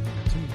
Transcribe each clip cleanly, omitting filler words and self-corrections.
over to you.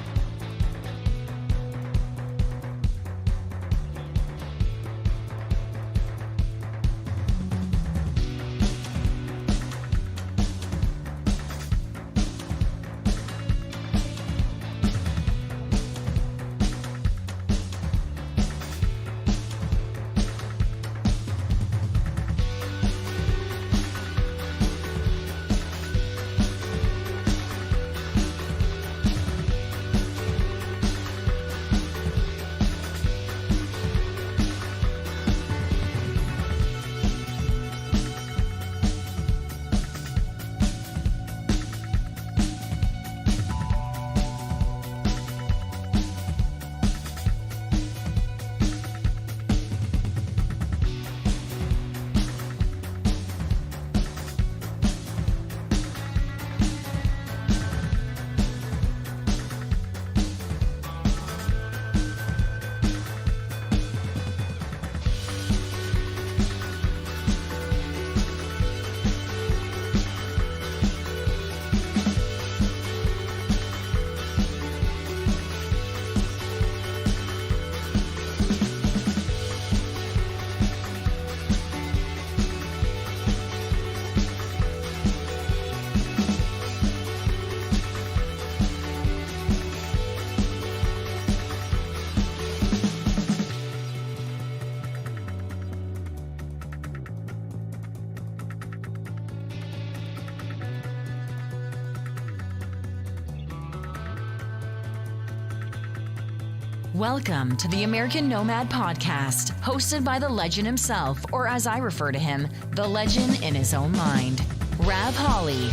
Welcome to the American Nomad Podcast, hosted by the legend himself, or as I refer to him, the legend in his own mind, Rav Holly.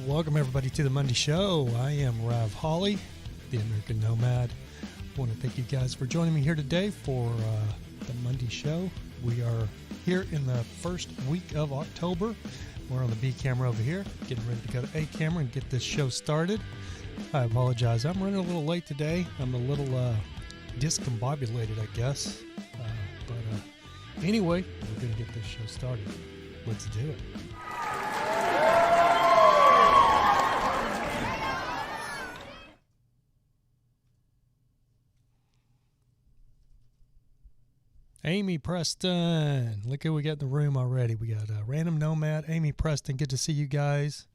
Welcome everybody to the Monday Show. I am Rav Holly, the American Nomad. I want to thank you guys for joining me here today for the Monday Show. We are here in the first week of October. We're on the B camera over here, getting ready to go to A camera and get this show started. I apologize. I'm running a little late today. I'm a little discombobulated, I guess. But anyway, we're going to get this show started. Let's do it. Amy Preston. Look who we got in the room already. We got Random Nomad, Amy Preston. Good to see you guys.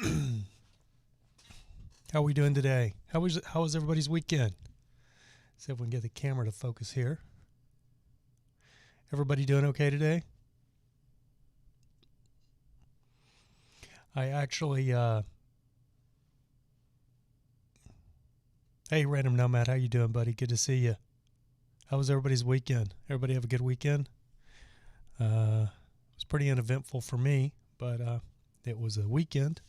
How are we doing today? How was everybody's weekend? See if we can get the camera to focus here. Everybody doing okay today? I actually, hey, Random Nomad, how you doing, buddy? Good to see you. How was everybody's weekend? Everybody have a good weekend? It was pretty uneventful for me, but it was a weekend.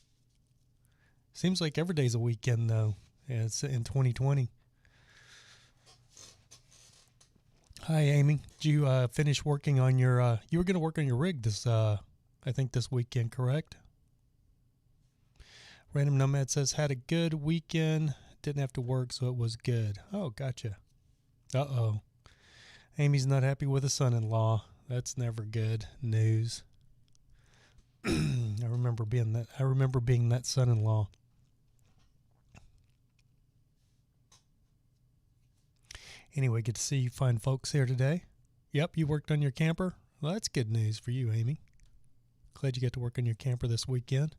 Seems like every day's a weekend, though. Yeah, it's in 2020. Hi, Amy. Did you finish working on your... you were going to work on your rig this, I think, this weekend, correct? Random Nomad says, had a good weekend. Didn't have to work, so it was good. Oh, gotcha. Uh-oh. Amy's not happy with a son-in-law. That's never good news. I remember being that son-in-law. Anyway, good to see you fine folks here today. Yep, you worked on your camper. Well, that's good news for you, Amy. Glad you got to work on your camper this weekend.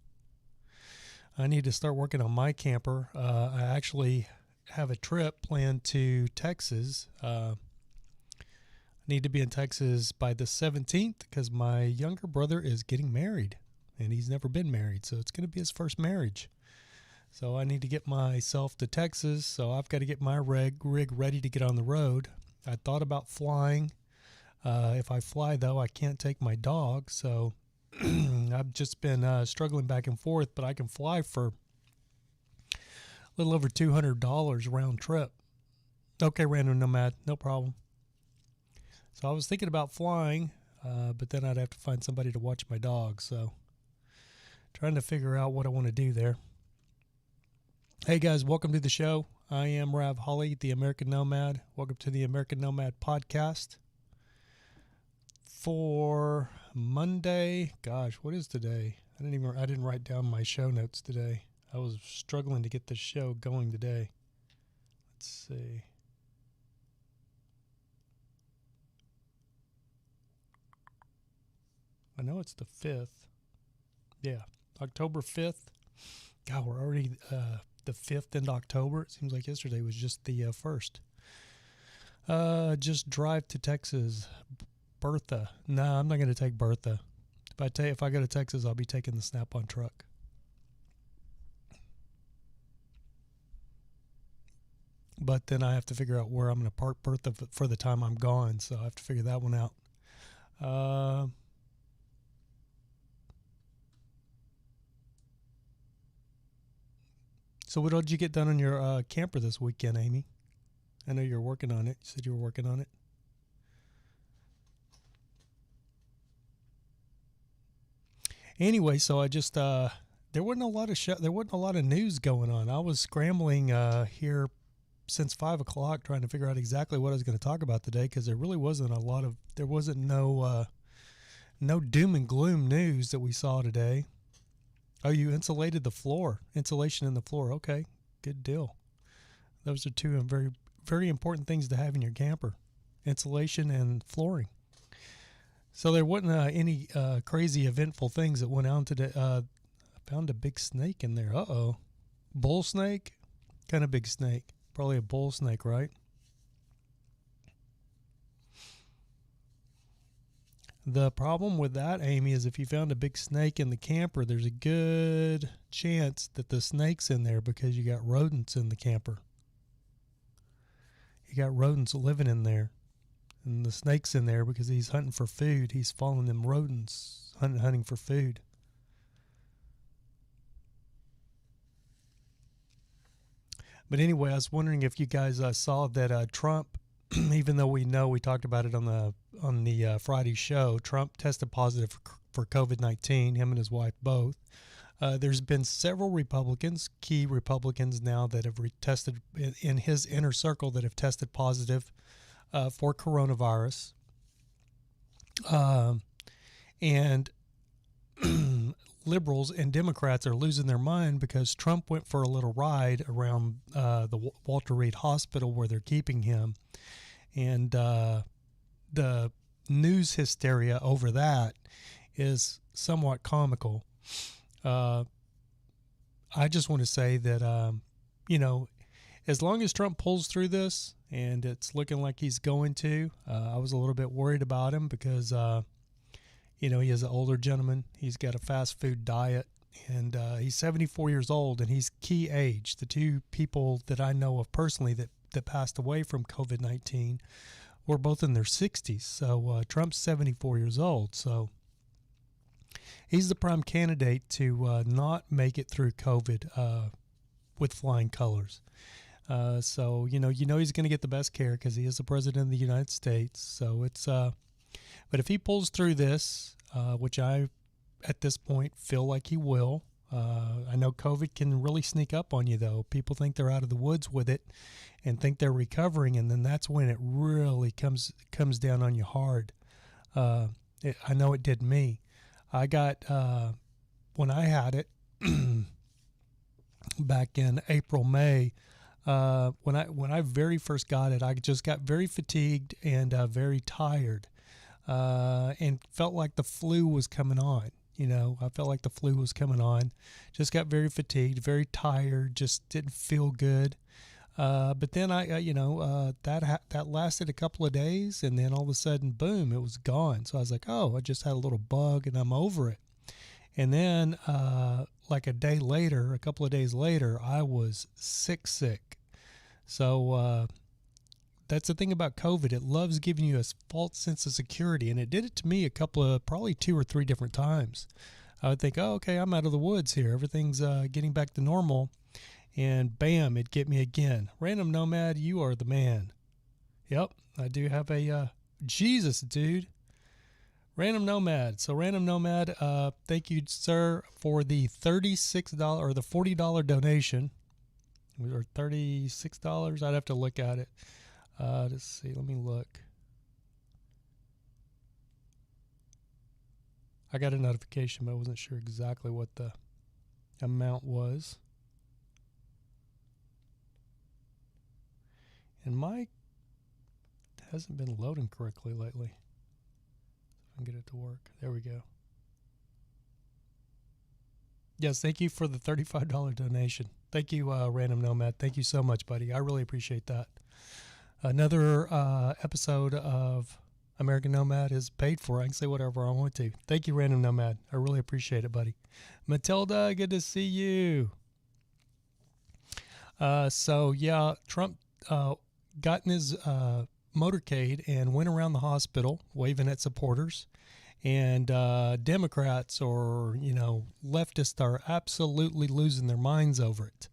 I need to start working on my camper. I actually have a trip planned to Texas. I need to be in Texas by the 17th because my younger brother is getting married, and he's never been married, so it's going to be his first marriage. So I need to get myself to Texas, so I've got to get my rig ready to get on the road. I thought about flying. If I fly, though, I can't take my dog, so I've just been struggling back and forth, but I can fly for a little over $200 round trip. Okay, Random Nomad, no problem. So I was thinking about flying, but then I'd have to find somebody to watch my dog, so trying to figure out what I want to do there. Hey guys, welcome to the show. I am Rav Holly, the American Nomad. Welcome to the American Nomad Podcast. for Monday. Gosh, what is today? I didn't write down my show notes today. I was struggling to get this show going today. Let's see. I know it's the 5th. Yeah, October 5th. God, we're already the 5th into October. It seems like yesterday was just the 1st. Just drive to Texas. Bertha. No, I'm not going to take Bertha. If I go to Texas, I'll be taking the Snap-on truck. But then I have to figure out where I'm going to park Bertha for the time I'm gone, so I have to figure that one out. So what did you get done on your camper this weekend, Amy? I know you're working on it. You said you were working on it. Anyway, so I just there wasn't a lot of news going on. I was scrambling here since 5 o'clock trying to figure out exactly what I was going to talk about today, because there really wasn't no doom and gloom news that we saw today. Oh, you insulated the floor. Insulation in the floor. Okay, good deal. Those are two very, very important things to have in your camper. Insulation and flooring. So there wasn't any crazy eventful things that went on today. I found a big snake in there. Uh-oh. Bull snake? Kind of big snake. Probably a bull snake, right? The problem with that, Amy, is if you found a big snake in the camper, there's a good chance that the snake's in there because you got rodents in the camper. You got rodents living in there. And the snake's in there because he's hunting for food. He's following them rodents, hunting for food. But anyway, I was wondering if you guys saw that Trump, even though we talked about it on the Friday show, Trump tested positive for COVID-19, him and his wife both. There's been several Republicans, key Republicans now, that have tested in his inner circle that have tested positive for coronavirus. And liberals and Democrats are losing their mind because Trump went for a little ride around the Walter Reed Hospital where they're keeping him. And the news hysteria over that is somewhat comical. I just want to say that, as long as Trump pulls through this, and it's looking like he's going to, I was a little bit worried about him because, he is an older gentleman. He's got a fast food diet, and he's 74 years old, and he's key age. The two people that I know of personally that passed away from COVID-19 were both in their 60s. So Trump's 74 years old. So he's the prime candidate to not make it through COVID with flying colors. So he's going to get the best care because he is the president of the United States. So it's, but if he pulls through this, which I, at this point, feel like he will, I know COVID can really sneak up on you, though. People think they're out of the woods with it and think they're recovering, and then that's when it really comes down on you hard. I know it did me. I got, when I had it back in April, May, when I very first got it, I just got very fatigued and very tired, and felt like the flu was coming on. I felt like the flu was coming on. Just got very fatigued, very tired, just didn't feel good. But then that lasted a couple of days, and then all of a sudden, boom, it was gone. So I was like, oh, I just had a little bug and I'm over it. And then, like a couple of days later, I was sick. So, that's the thing about COVID. It loves giving you a false sense of security, and it did it to me probably 2 or 3 different times. I would think, oh, okay, I'm out of the woods here. Everything's getting back to normal, and bam, it'd get me again. Random Nomad, you are the man. Yep, I do have a Jesus, dude. Random Nomad. So Random Nomad, thank you, sir, for the $36 or the $40 donation. Or $36. I'd have to look at it. Let's see. Let me look. I got a notification, but I wasn't sure exactly what the amount was. And my hasn't been loading correctly lately. If I can get it to work. There we go. Yes, thank you for the $35 donation. Thank you, Random Nomad. Thank you so much, buddy. I really appreciate that. Another episode of American Nomad is paid for. I can say whatever I want to. Thank you, Random Nomad. I really appreciate it, buddy. Matilda, good to see you. So, yeah, Trump got in his motorcade and went around the hospital waving at supporters. And Democrats or, leftists are absolutely losing their minds over it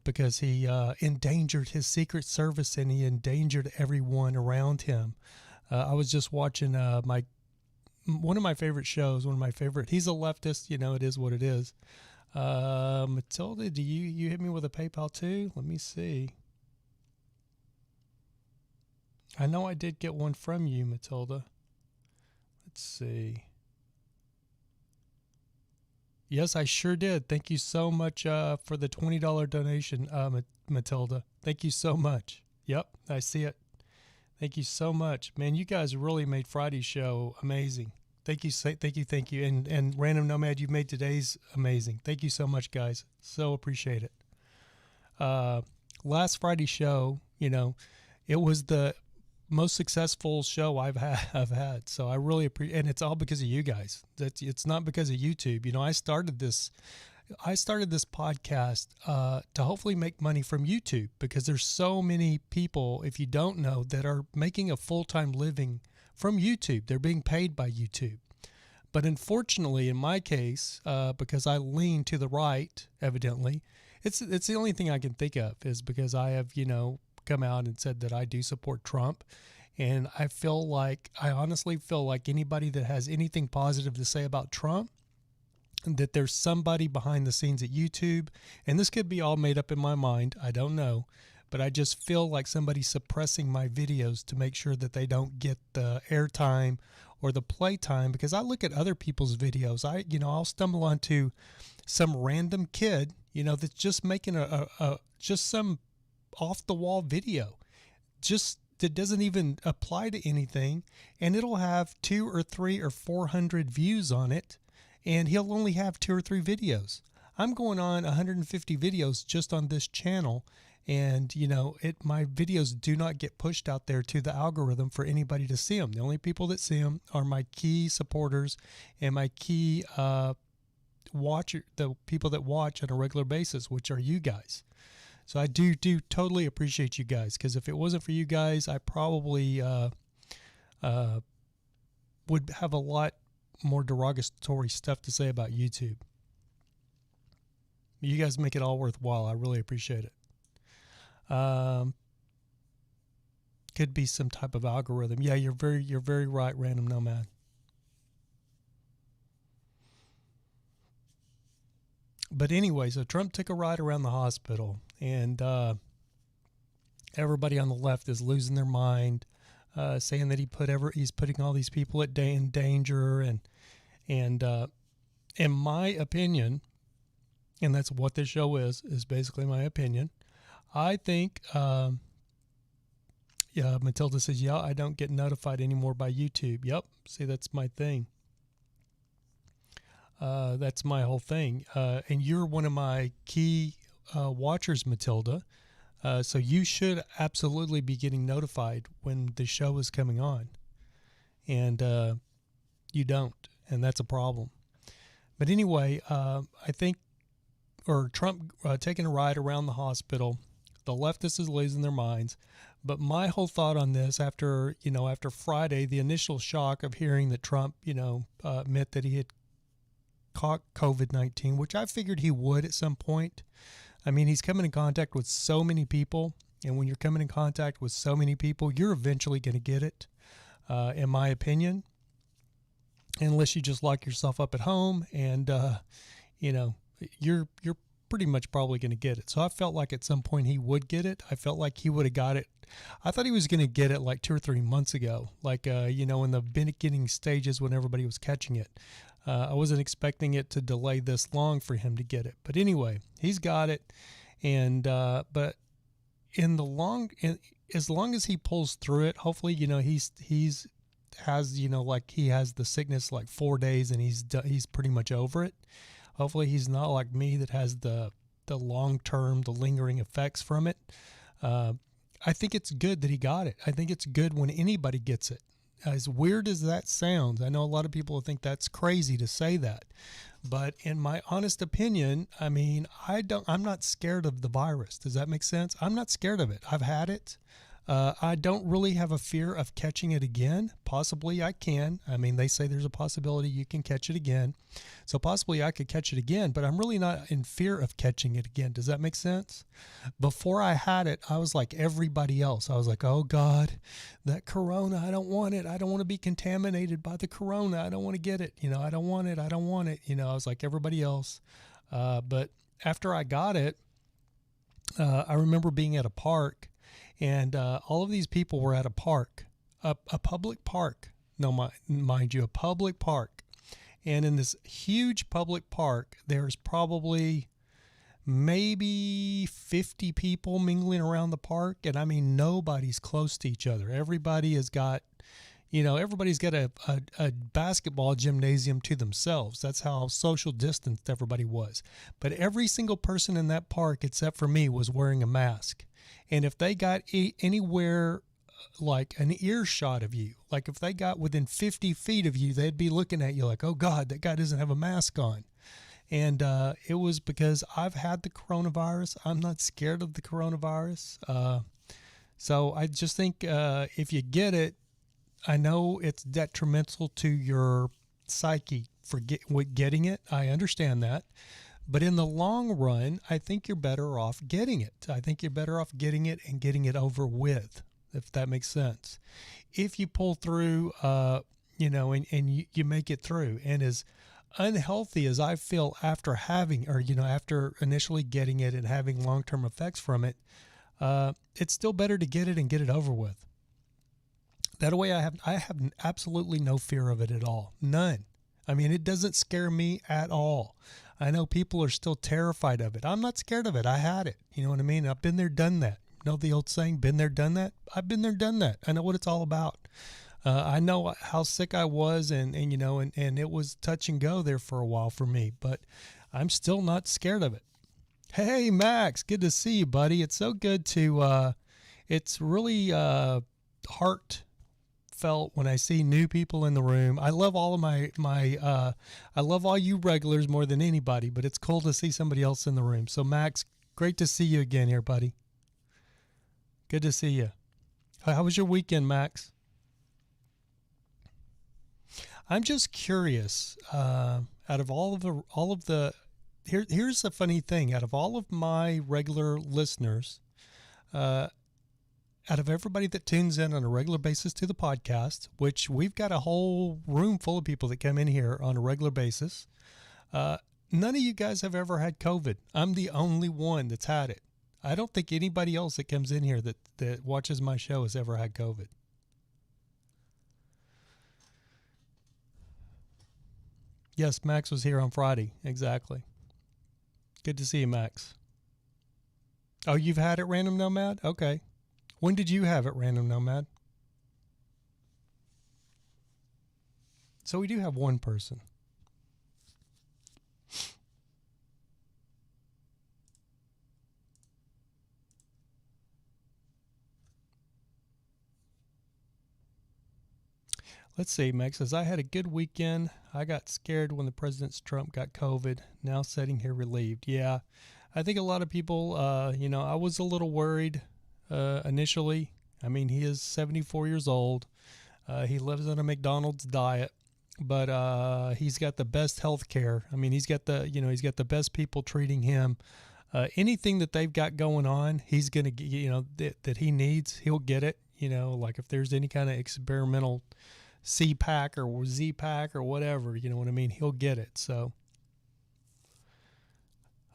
because he endangered his Secret Service and he endangered everyone around him. I was just watching one of my favorite shows, he's a leftist, it is what it is. Matilda, do you hit me with a PayPal too? Let me see. I know I did get one from you, Matilda. Let's see. Yes, I sure did. Thank you so much for the $20 donation, Matilda. Thank you so much. Yep, I see it. Thank you so much. Man, you guys really made Friday's show amazing. Thank you. And Random Nomad, you've made today's amazing. Thank you so much, guys. So appreciate it. Last Friday's show, it was the most successful show I've had. So I really appreciate, and it's all because of you guys. It's not because of YouTube. I started this podcast to hopefully make money from YouTube because there's so many people, if you don't know, that are making a full-time living from YouTube. They're being paid by YouTube. But unfortunately, in my case, because I lean to the right, evidently, it's the only thing I can think of is because I have, come out and said that I do support Trump. And I honestly feel like anybody that has anything positive to say about Trump, that there's somebody behind the scenes at YouTube, and this could be all made up in my mind, I don't know, but I just feel like somebody's suppressing my videos to make sure that they don't get the airtime or the playtime, because I look at other people's videos. I'll stumble onto some random kid, that's just making just some off the wall video, just that doesn't even apply to anything, and it'll have 2 or 3 or 400 views on it, and he'll only have 2 or 3 videos. I'm going on 150 videos just on this channel, and my videos do not get pushed out there to the algorithm for anybody to see them. The only people that see them are my key supporters and my key the people that watch on a regular basis, which are you guys. So I do totally appreciate you guys, because if it wasn't for you guys, I probably would have a lot more derogatory stuff to say about YouTube. You guys make it all worthwhile. I really appreciate it. Could be some type of algorithm. Yeah, you're very right, Random Nomad. But anyway, so Trump took a ride around the hospital, and everybody on the left is losing their mind, saying that he's putting all these people in danger, and in my opinion, and that's what this show is basically my opinion. I think, Matilda says, yeah, I don't get notified anymore by YouTube. Yep, see, that's my thing. That's my whole thing. And you're one of my key watchers, Matilda. So you should absolutely be getting notified when the show is coming on. And you don't. And that's a problem. But anyway, I think, Trump taking a ride around the hospital, the leftists is losing their minds. But my whole thought on this after Friday, the initial shock of hearing that Trump, admit that he had caught COVID-19, which I figured he would at some point. I mean, he's coming in contact with so many people, and when you're coming in contact with so many people, you're eventually going to get it, in my opinion, unless you just lock yourself up at home and, you're pretty much probably going to get it. So I felt like at some point he would get it. I felt like he would have got it. I thought he was going to get it like 2 or 3 months ago, like, in the beginning stages when everybody was catching it. I wasn't expecting it to delay this long for him to get it. But anyway, he's got it. And, but as long as he pulls through it, hopefully, he has the sickness like 4 days and he's pretty much over it. Hopefully he's not like me that has the long-term, the lingering effects from it. I think it's good that he got it. I think it's good when anybody gets it. As weird as that sounds, I know a lot of people think that's crazy to say that. But in my honest opinion, I mean, I'm not scared of the virus. Does that make sense? I'm not scared of it. I've had it. I don't really have a fear of catching it again. Possibly I can. I mean, they say there's a possibility you can catch it again. So possibly I could catch it again, but I'm really not in fear of catching it again. Does that make sense? Before I had it, I was like everybody else. I was like, oh God, that corona, I don't want it. I don't want to be contaminated by the corona. I don't want to get it. I don't want it. I don't want it. I was like everybody else. But after I got it, I remember being at a park. And all of these people were at a park, a public park. No, mind you, a public park. And in this huge public park, there's probably maybe 50 people mingling around the park. And I mean, nobody's close to each other. Everybody has got, everybody's got a basketball gymnasium to themselves. That's how social distanced everybody was. But every single person in that park, except for me, was wearing a mask. And if they got anywhere like an earshot of you, like if they got within 50 feet of you, they'd be looking at you like, oh God, that guy doesn't have a mask on. And it was because I've had the coronavirus. I'm not scared of the coronavirus. So I just think if you get it, I know it's detrimental to your psyche for getting it. I understand that. But in the long run, I think you're better off getting it. I think you're better off getting it and getting it over with, if that makes sense. If you pull through, and you make it through. And as unhealthy as I feel after having, after initially getting it and having long-term effects from it, it's still better to get it and get it over with. That way I have absolutely no fear of it at all. None. I mean, it doesn't scare me at all. I know people are still terrified of it. I'm not scared of it. I had it. You know what I mean? I've been there, done that. You know the old saying, been there, done that? I've been there, done that. I know what it's all about. I know how sick I was and it was touch and go there for a while for me, but I'm still not scared of it. Hey, Max, good to see you, buddy. It's so good to, it's really heartfelt when I see new people in the room. I love all of I love all you regulars more than anybody, but it's cool to see somebody else in the room. So Max, great to see you again here, buddy. Good to see you. How was your weekend, Max? I'm just curious, out of here's the funny thing, out of all of my regular listeners, out of everybody that tunes in on a regular basis to the podcast, which we've got a whole room full of people that come in here on a regular basis, none of you guys have ever had COVID. I'm the only one that's had it. I don't think anybody else that comes in here that watches my show has ever had COVID. Yes, Max was here on Friday. Exactly. Good to see you, Max. Oh, you've had it, Random Nomad? Okay. When did you have it, Random Nomad? So we do have one person. Let's see, Max says, I had a good weekend. I got scared when the President Trump got COVID. Now sitting here relieved. Yeah, I think a lot of people, I was a little worried initially. I mean, he is 74 years old. He lives on a McDonald's diet, but he's got the best health care. I mean, he's got the best people treating him. Anything that they've got going on, he's going to get, that he needs, he'll get it. Like if there's any kind of experimental C-Pack or Z-Pack or whatever, you know what I mean? He'll get it. So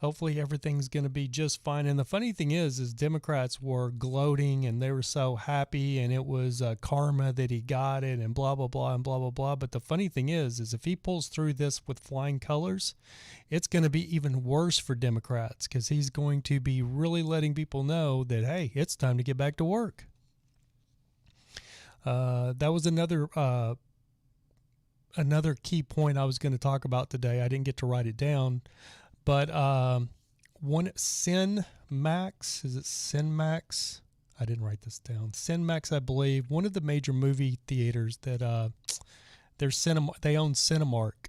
Hopefully everything's going to be just fine. And the funny thing is Democrats were gloating and they were so happy, and it was karma that he got it and blah, blah, blah, and blah, blah, blah. But the funny thing is if he pulls through this with flying colors, it's going to be even worse for Democrats, because he's going to be really letting people know that, hey, it's time to get back to work. That was another key point I was going to talk about today. I didn't get to write it down. But one Cinemax, is it Cinemax? I didn't write this down. Cinemax, I believe, one of the major movie theaters that they own Cinemark.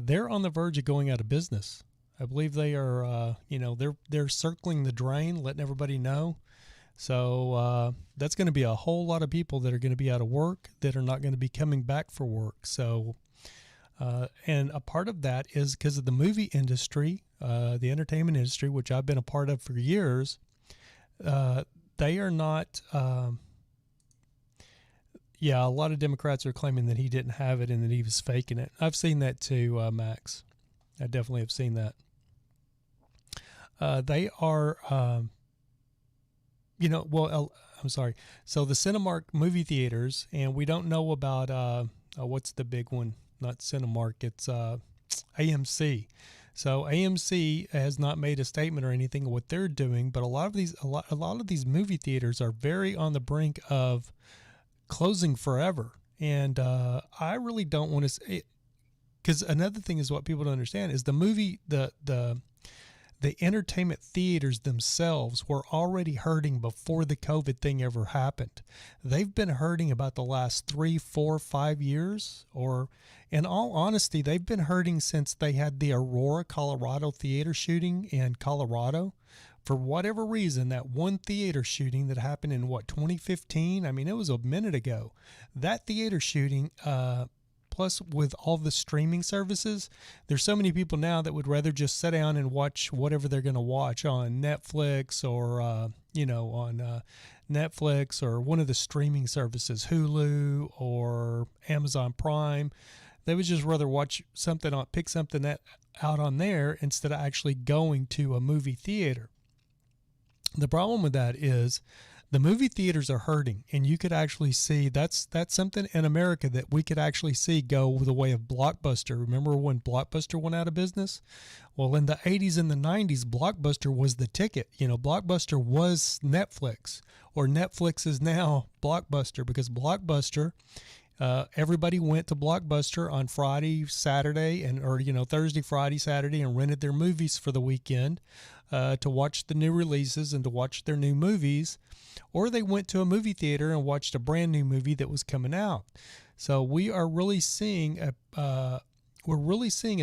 They're on the verge of going out of business. I believe they are. They're circling the drain, letting everybody know. So that's going to be a whole lot of people that are going to be out of work, that are not going to be coming back for work. So. And a part of that is because of the movie industry, the entertainment industry, which I've been a part of for years. They are not. A lot of Democrats are claiming that he didn't have it and that he was faking it. I've seen that too, Max. I definitely have seen that. They are, I'm sorry. So the Cinemark movie theaters, and we don't know about what's the big one. Not Cinemark, it's AMC. So AMC has not made a statement or anything of what they're doing, but a lot of these movie theaters are very on the brink of closing forever. And I really don't want to say, because another thing is what people don't understand is the entertainment theaters themselves were already hurting before the COVID thing ever happened. They've been hurting about the last 3, 4, 5 years, or in all honesty, they've been hurting since they had the Aurora, Colorado theater shooting in Colorado. For whatever reason, that one theater shooting that happened in 2015, I mean, it was a minute ago. That theater shooting, plus with all the streaming services, there's so many people now that would rather just sit down and watch whatever they're going to watch on Netflix or, on Netflix or one of the streaming services, Hulu or Amazon Prime. They would just rather watch something pick something out on there instead of actually going to a movie theater. The problem with that is the movie theaters are hurting, and you could actually see that's something in America that we could actually see go the way of Blockbuster. Remember when Blockbuster went out of business? Well, in the 80s and the 90s, Blockbuster was the ticket. Blockbuster was Netflix, or Netflix is now Blockbuster, because Blockbuster, everybody went to Blockbuster on Friday, Saturday, or Thursday, Friday, Saturday, and rented their movies for the weekend to watch the new releases and to watch their new movies. Or they went to a movie theater and watched a brand new movie that was coming out. So we are really seeing a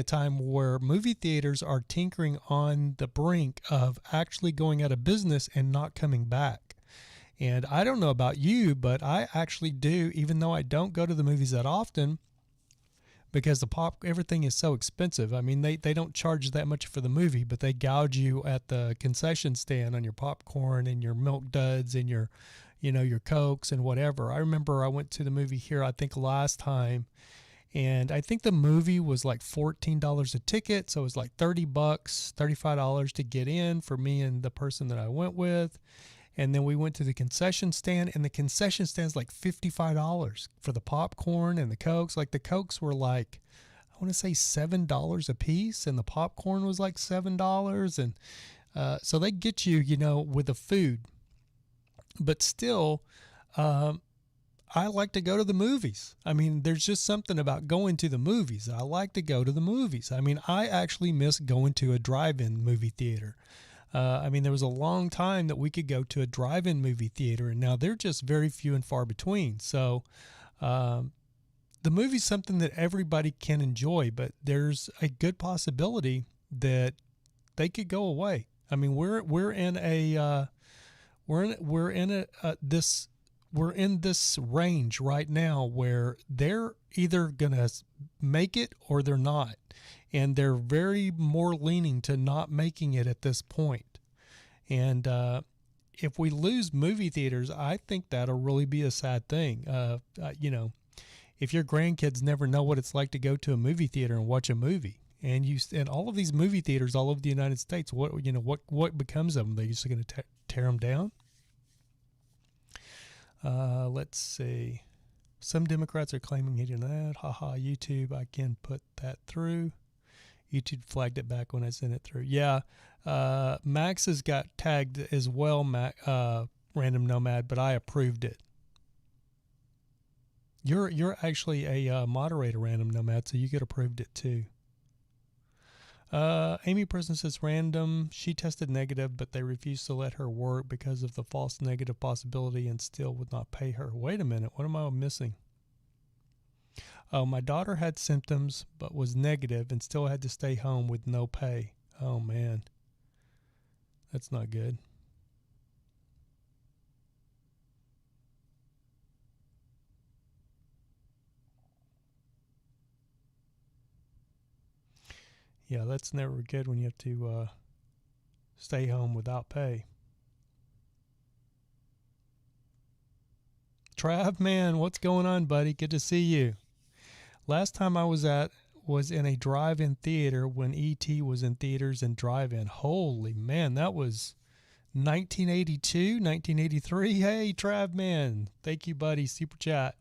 time where movie theaters are tinkering on the brink of actually going out of business and not coming back. And I don't know about you, but I actually do, even though I don't go to the movies that often, because everything is so expensive. I mean, they don't charge that much for the movie, but they gouge you at the concession stand on your popcorn and your Milk Duds and your Cokes and whatever. I remember I went to the movie here, I think last time, and I think the movie was like $14 a ticket. So it was like $30, $35 to get in for me and the person that I went with. And then we went to the concession stand, and the concession stand's like $55 for the popcorn and the Cokes. Like the Cokes were like, I want to say $7 a piece, and the popcorn was like $7. And so they get you, with the food. But still, I like to go to the movies. I mean, there's just something about going to the movies. I like to go to the movies. I mean, I actually miss going to a drive-in movie theater. There was a long time that we could go to a drive-in movie theater, and now they're just very few and far between. So the movie's something that everybody can enjoy, but there's a good possibility that they could go away. I mean, we're in this range right now where they're either gonna make it or they're not. And they're very more leaning to not making it at this point. And if we lose movie theaters, I think that'll really be a sad thing. If your grandkids never know what it's like to go to a movie theater and watch a movie, And and all of these movie theaters all over the United States, what becomes of them? They just going to tear them down? Let's see. Some Democrats are claiming he did that. Haha, YouTube, I can put that through. YouTube flagged it back when I sent it through. Yeah, Max has got tagged as well, Random Nomad, but I approved it. You're actually a moderator, Random Nomad, so you get approved it too. Amy Person says random. She tested negative, but they refused to let her work because of the false negative possibility and still would not pay her. Wait a minute. What am I missing? Oh, my daughter had symptoms but was negative and still had to stay home with no pay. Oh, man. That's not good. Yeah, that's never good when you have to stay home without pay. Trav, man, what's going on, buddy? Good to see you. Last time I was in a drive-in theater when E.T. was in theaters and drive-in. Holy man, that was 1982, 1983. Hey, Trav, man. Thank you, buddy. Super chat.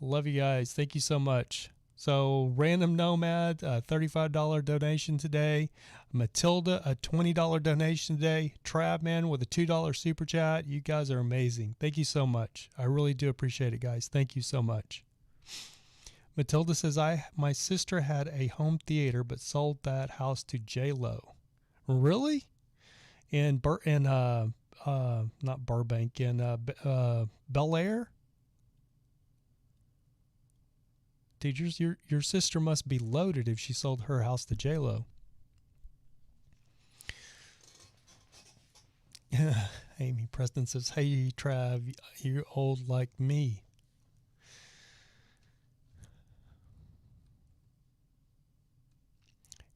Love you guys. Thank you so much. So, Random Nomad, a $35 donation today. Matilda, a $20 donation today. Trav, man, with a $2 super chat. You guys are amazing. Thank you so much. I really do appreciate it, guys. Thank you so much. Matilda says, my sister had a home theater but sold that house to J-Lo. Really? Not Burbank, in Bel Air? Teachers, your sister must be loaded if she sold her house to J-Lo. Amy Preston says, hey, Trav, you're old like me.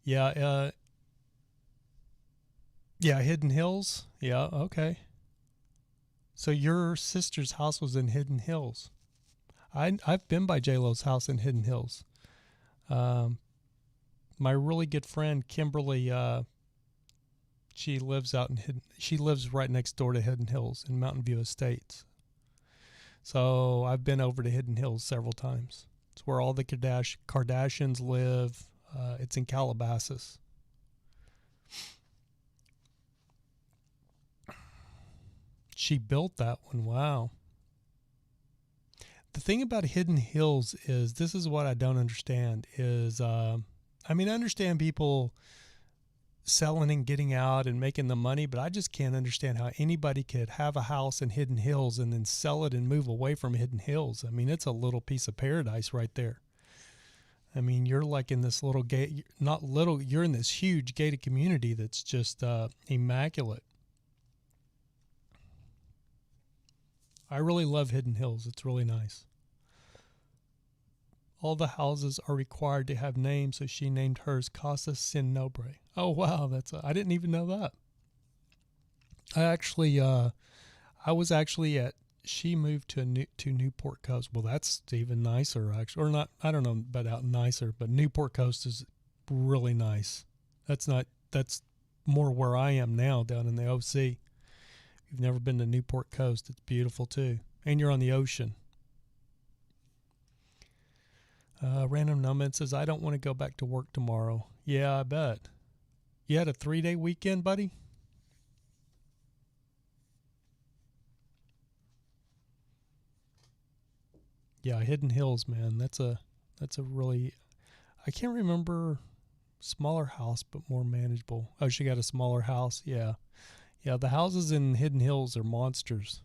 Yeah, Hidden Hills. Yeah, okay. So your sister's house was in Hidden Hills. I've been by J-Lo's house in Hidden Hills. My really good friend Kimberly, she lives right next door to Hidden Hills in Mountain View Estates. So I've been over to Hidden Hills several times. It's where all the Kardashians live. It's in Calabasas. She built that one. Wow. The thing about Hidden Hills is, this is what I don't understand is, I understand people selling and getting out and making the money, but I just can't understand how anybody could have a house in Hidden Hills and then sell it and move away from Hidden Hills. It's a little piece of paradise right there. You're like in this little gate, not little, you're in this huge gated community that's just immaculate. I really love Hidden Hills. It's really nice. All the houses are required to have names, so she named hers Casa Sin Nobre. Oh, wow. I didn't even know that. She moved to Newport Coast. Well, that's even nicer, actually. Or not, I don't know about nicer, but Newport Coast is really nice. That's more where I am now, down in the OC. If you've never been to Newport Coast, it's beautiful too. And you're on the ocean. Random Nomad says, I don't want to go back to work tomorrow. Yeah, I bet. You had a 3-day weekend, buddy? Yeah, Hidden Hills, man. That's a really, I can't remember, smaller house, but more manageable. Oh, she got a smaller house? Yeah. Yeah, the houses in Hidden Hills are monsters.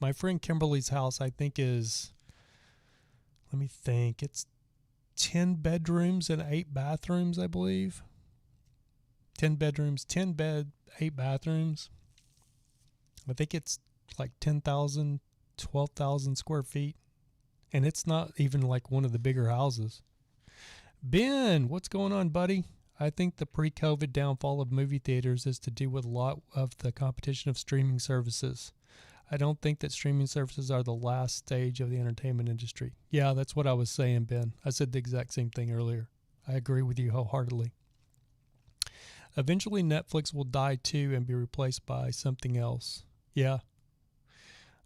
My friend Kimberly's house, I think, is, let me think, it's 10 bedrooms and 8 bathrooms, I believe. 10 bedrooms, 10 bed, 8 bathrooms. I think it's like 10,000, 12,000 square feet. And it's not even like one of the bigger houses. Ben, what's going on, buddy? I think the pre-COVID downfall of movie theaters is to do with a lot of the competition of streaming services. I don't think that streaming services are the last stage of the entertainment industry. Yeah, that's what I was saying, Ben. I said the exact same thing earlier. I agree with you wholeheartedly. Eventually, Netflix will die too and be replaced by something else. Yeah.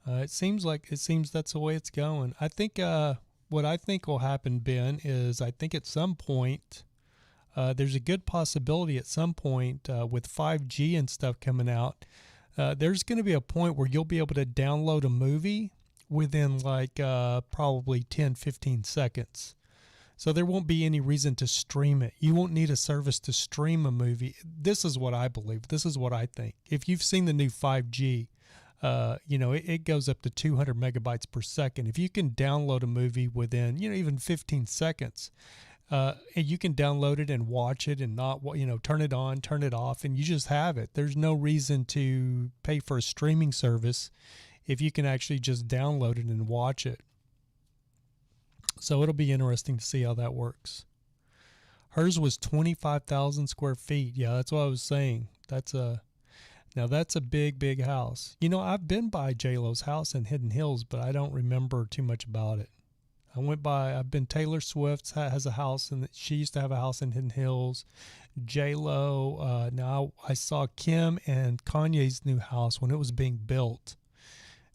It seems that's the way it's going. I think what I think will happen, Ben, is I think at some point there's a good possibility at some point with 5G and stuff coming out, there's going to be a point where you'll be able to download a movie within like probably 10, 15 seconds. So there won't be any reason to stream it. You won't need a service to stream a movie. This is what I believe. This is what I think. If you've seen the new 5G, it goes up to 200 megabytes per second. If you can download a movie within, even 15 seconds, and you can download it and watch it and not, turn it on, turn it off, and you just have it. There's no reason to pay for a streaming service if you can actually just download it and watch it. So it'll be interesting to see how that works. Hers was 25,000 square feet. Yeah, that's what I was saying. Now that's a big, big house. I've been by J-Lo's house in Hidden Hills, but I don't remember too much about it. I've been Taylor Swift has a house, and she used to have a house in Hidden Hills. J-Lo, now I saw Kim and Kanye's new house when it was being built,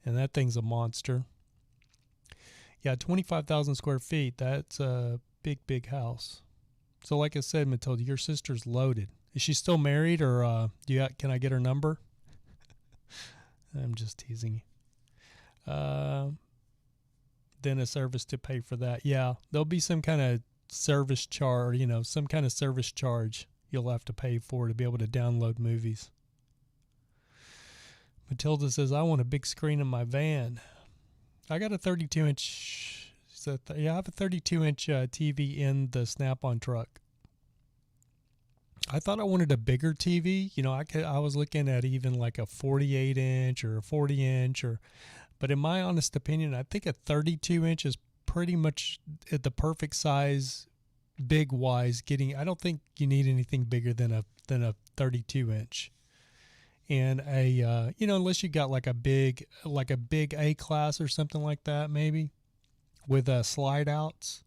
and that thing's a monster. Yeah, 25,000 square feet. That's a big, big house. So like I said, Matilda, your sister's loaded. Is she still married, or can I get her number? I'm just teasing you. Then a service to pay for that. Yeah, there'll be some kind of service charge, some kind of service charge you'll have to pay for to be able to download movies. Matilda says, I want a big screen in my van. I got a 32-inch, I have a 32-inch TV in the Snap-on truck. I thought I wanted a bigger TV. I was looking at even like a 48-inch or a 40-inch, but in my honest opinion, I think a 32-inch is pretty much at the perfect size, big-wise. I don't think you need anything bigger than a 32-inch. And unless you got like a big A class or something like that, maybe with slide outs.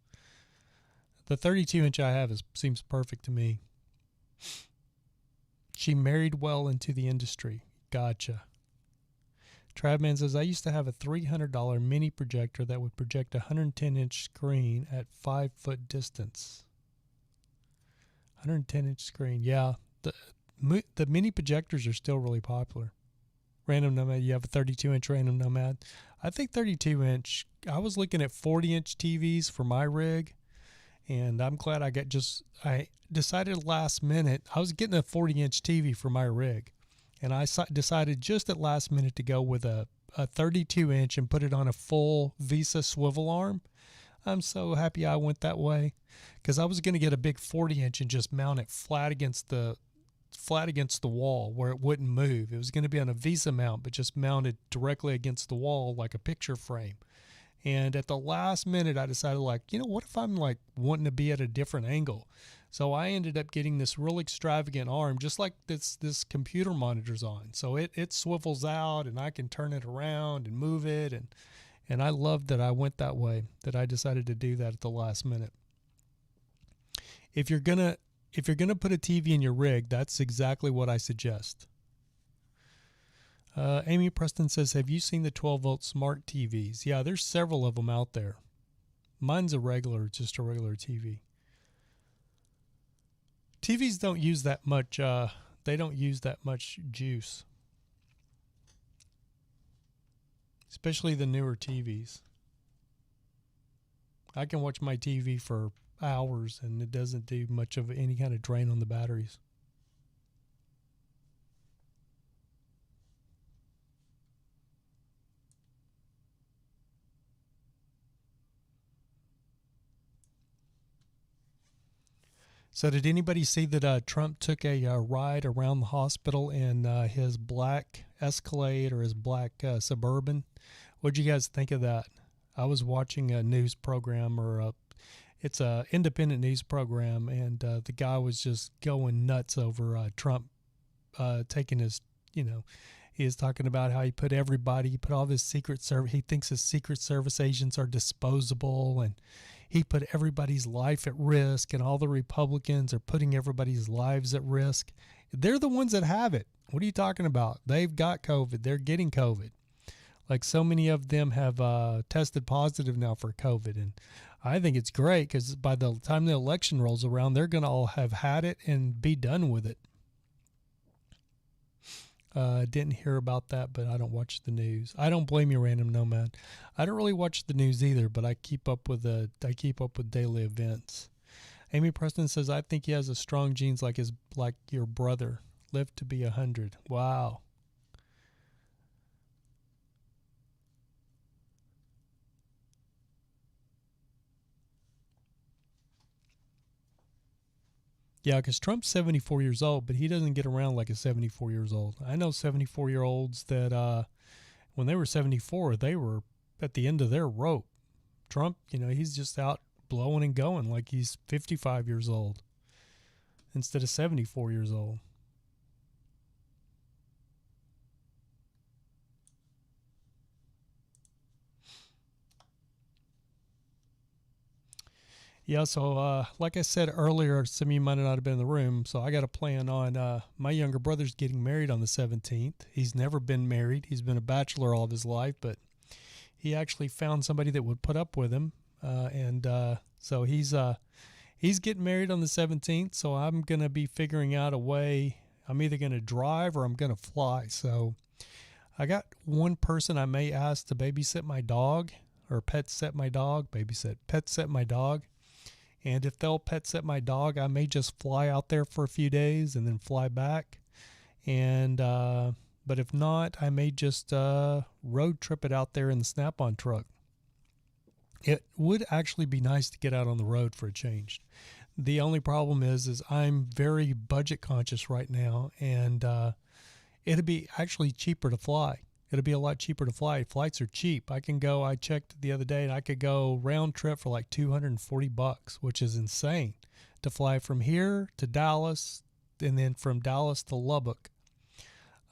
The 32-inch I have seems perfect to me. She married well into the industry. Gotcha. Travman says, I used to have a $300 mini projector that would project a 110-inch screen at 5-foot distance. 110-inch screen. Yeah. The mini projectors are still really popular. Random Nomad, you have a 32-inch Random Nomad. I think 32-inch, I was looking at 40-inch TVs for my rig, and I'm glad I decided last minute, I was getting a 40-inch TV for my rig, and I decided just at last minute to go with a 32-inch and put it on a full Visa swivel arm. I'm so happy I went that way, because I was going to get a big 40-inch and just mount it flat against the wall where it wouldn't move. It was going to be on a Visa mount, but just mounted directly against the wall like a picture frame. And at the last minute, I decided, what if I'm wanting to be at a different angle? So I ended up getting this real extravagant arm, just like this computer monitor's on. So it swivels out, and I can turn it around and move it. And I love that I went that way, that I decided to do that at the last minute. If you're gonna put a TV in your rig, that's exactly what I suggest. Amy Preston says, have you seen the 12-volt smart TVs? Yeah, there's several of them out there. Mine's just a regular TV. TVs don't use that much, they don't use that much juice. Especially the newer TVs. I can watch my TV for hours and it doesn't do much of any kind of drain on the batteries. So did anybody see that Trump took a ride around the hospital in his black Escalade or his black Suburban? What'd you guys think of that? I was watching a news program, it's a independent news program, and the guy was just going nuts over Trump taking his, he is talking about how he put all of his Secret Service, he thinks his Secret Service agents are disposable, and he put everybody's life at risk, and all the Republicans are putting everybody's lives at risk. They're the ones that have it. What are you talking about? They've got COVID. They're getting COVID. Like, so many of them have tested positive now for COVID. And I think it's great because by the time the election rolls around, they're going to all have had it and be done with it. Didn't hear about that, but I don't watch the news. I don't blame you, Random Nomad. I don't really watch the news either, but I keep up with daily events. Amy Preston says, I think he has a strong genes like your brother. Lived to be 100. Wow. Yeah, because Trump's 74 years old, but he doesn't get around like a 74 years old. I know 74-year-olds that when they were 74, they were at the end of their rope. Trump, he's just out blowing and going like he's 55 years old instead of 74 years old. Yeah, so like I said earlier, some of you might not have been in the room, so I got a plan on my younger brother's getting married on the 17th. He's never been married. He's been a bachelor all of his life, but he actually found somebody that would put up with him, so he's getting married on the 17th, so I'm going to be figuring out a way. I'm either going to drive or I'm going to fly. So I got one person I may ask to babysit my dog or pet set my dog, pet set my dog. And if they'll pet sit my dog, I may just fly out there for a few days and then fly back. And but if not, I may just road trip it out there in the Snap-on truck. It would actually be nice to get out on the road for a change. The only problem is I'm very budget conscious right now, and it'd be actually cheaper to fly. It'll be a lot cheaper to fly. Flights are cheap. I checked the other day, and I could go round trip for like $240, which is insane, to fly from here to Dallas and then from Dallas to Lubbock.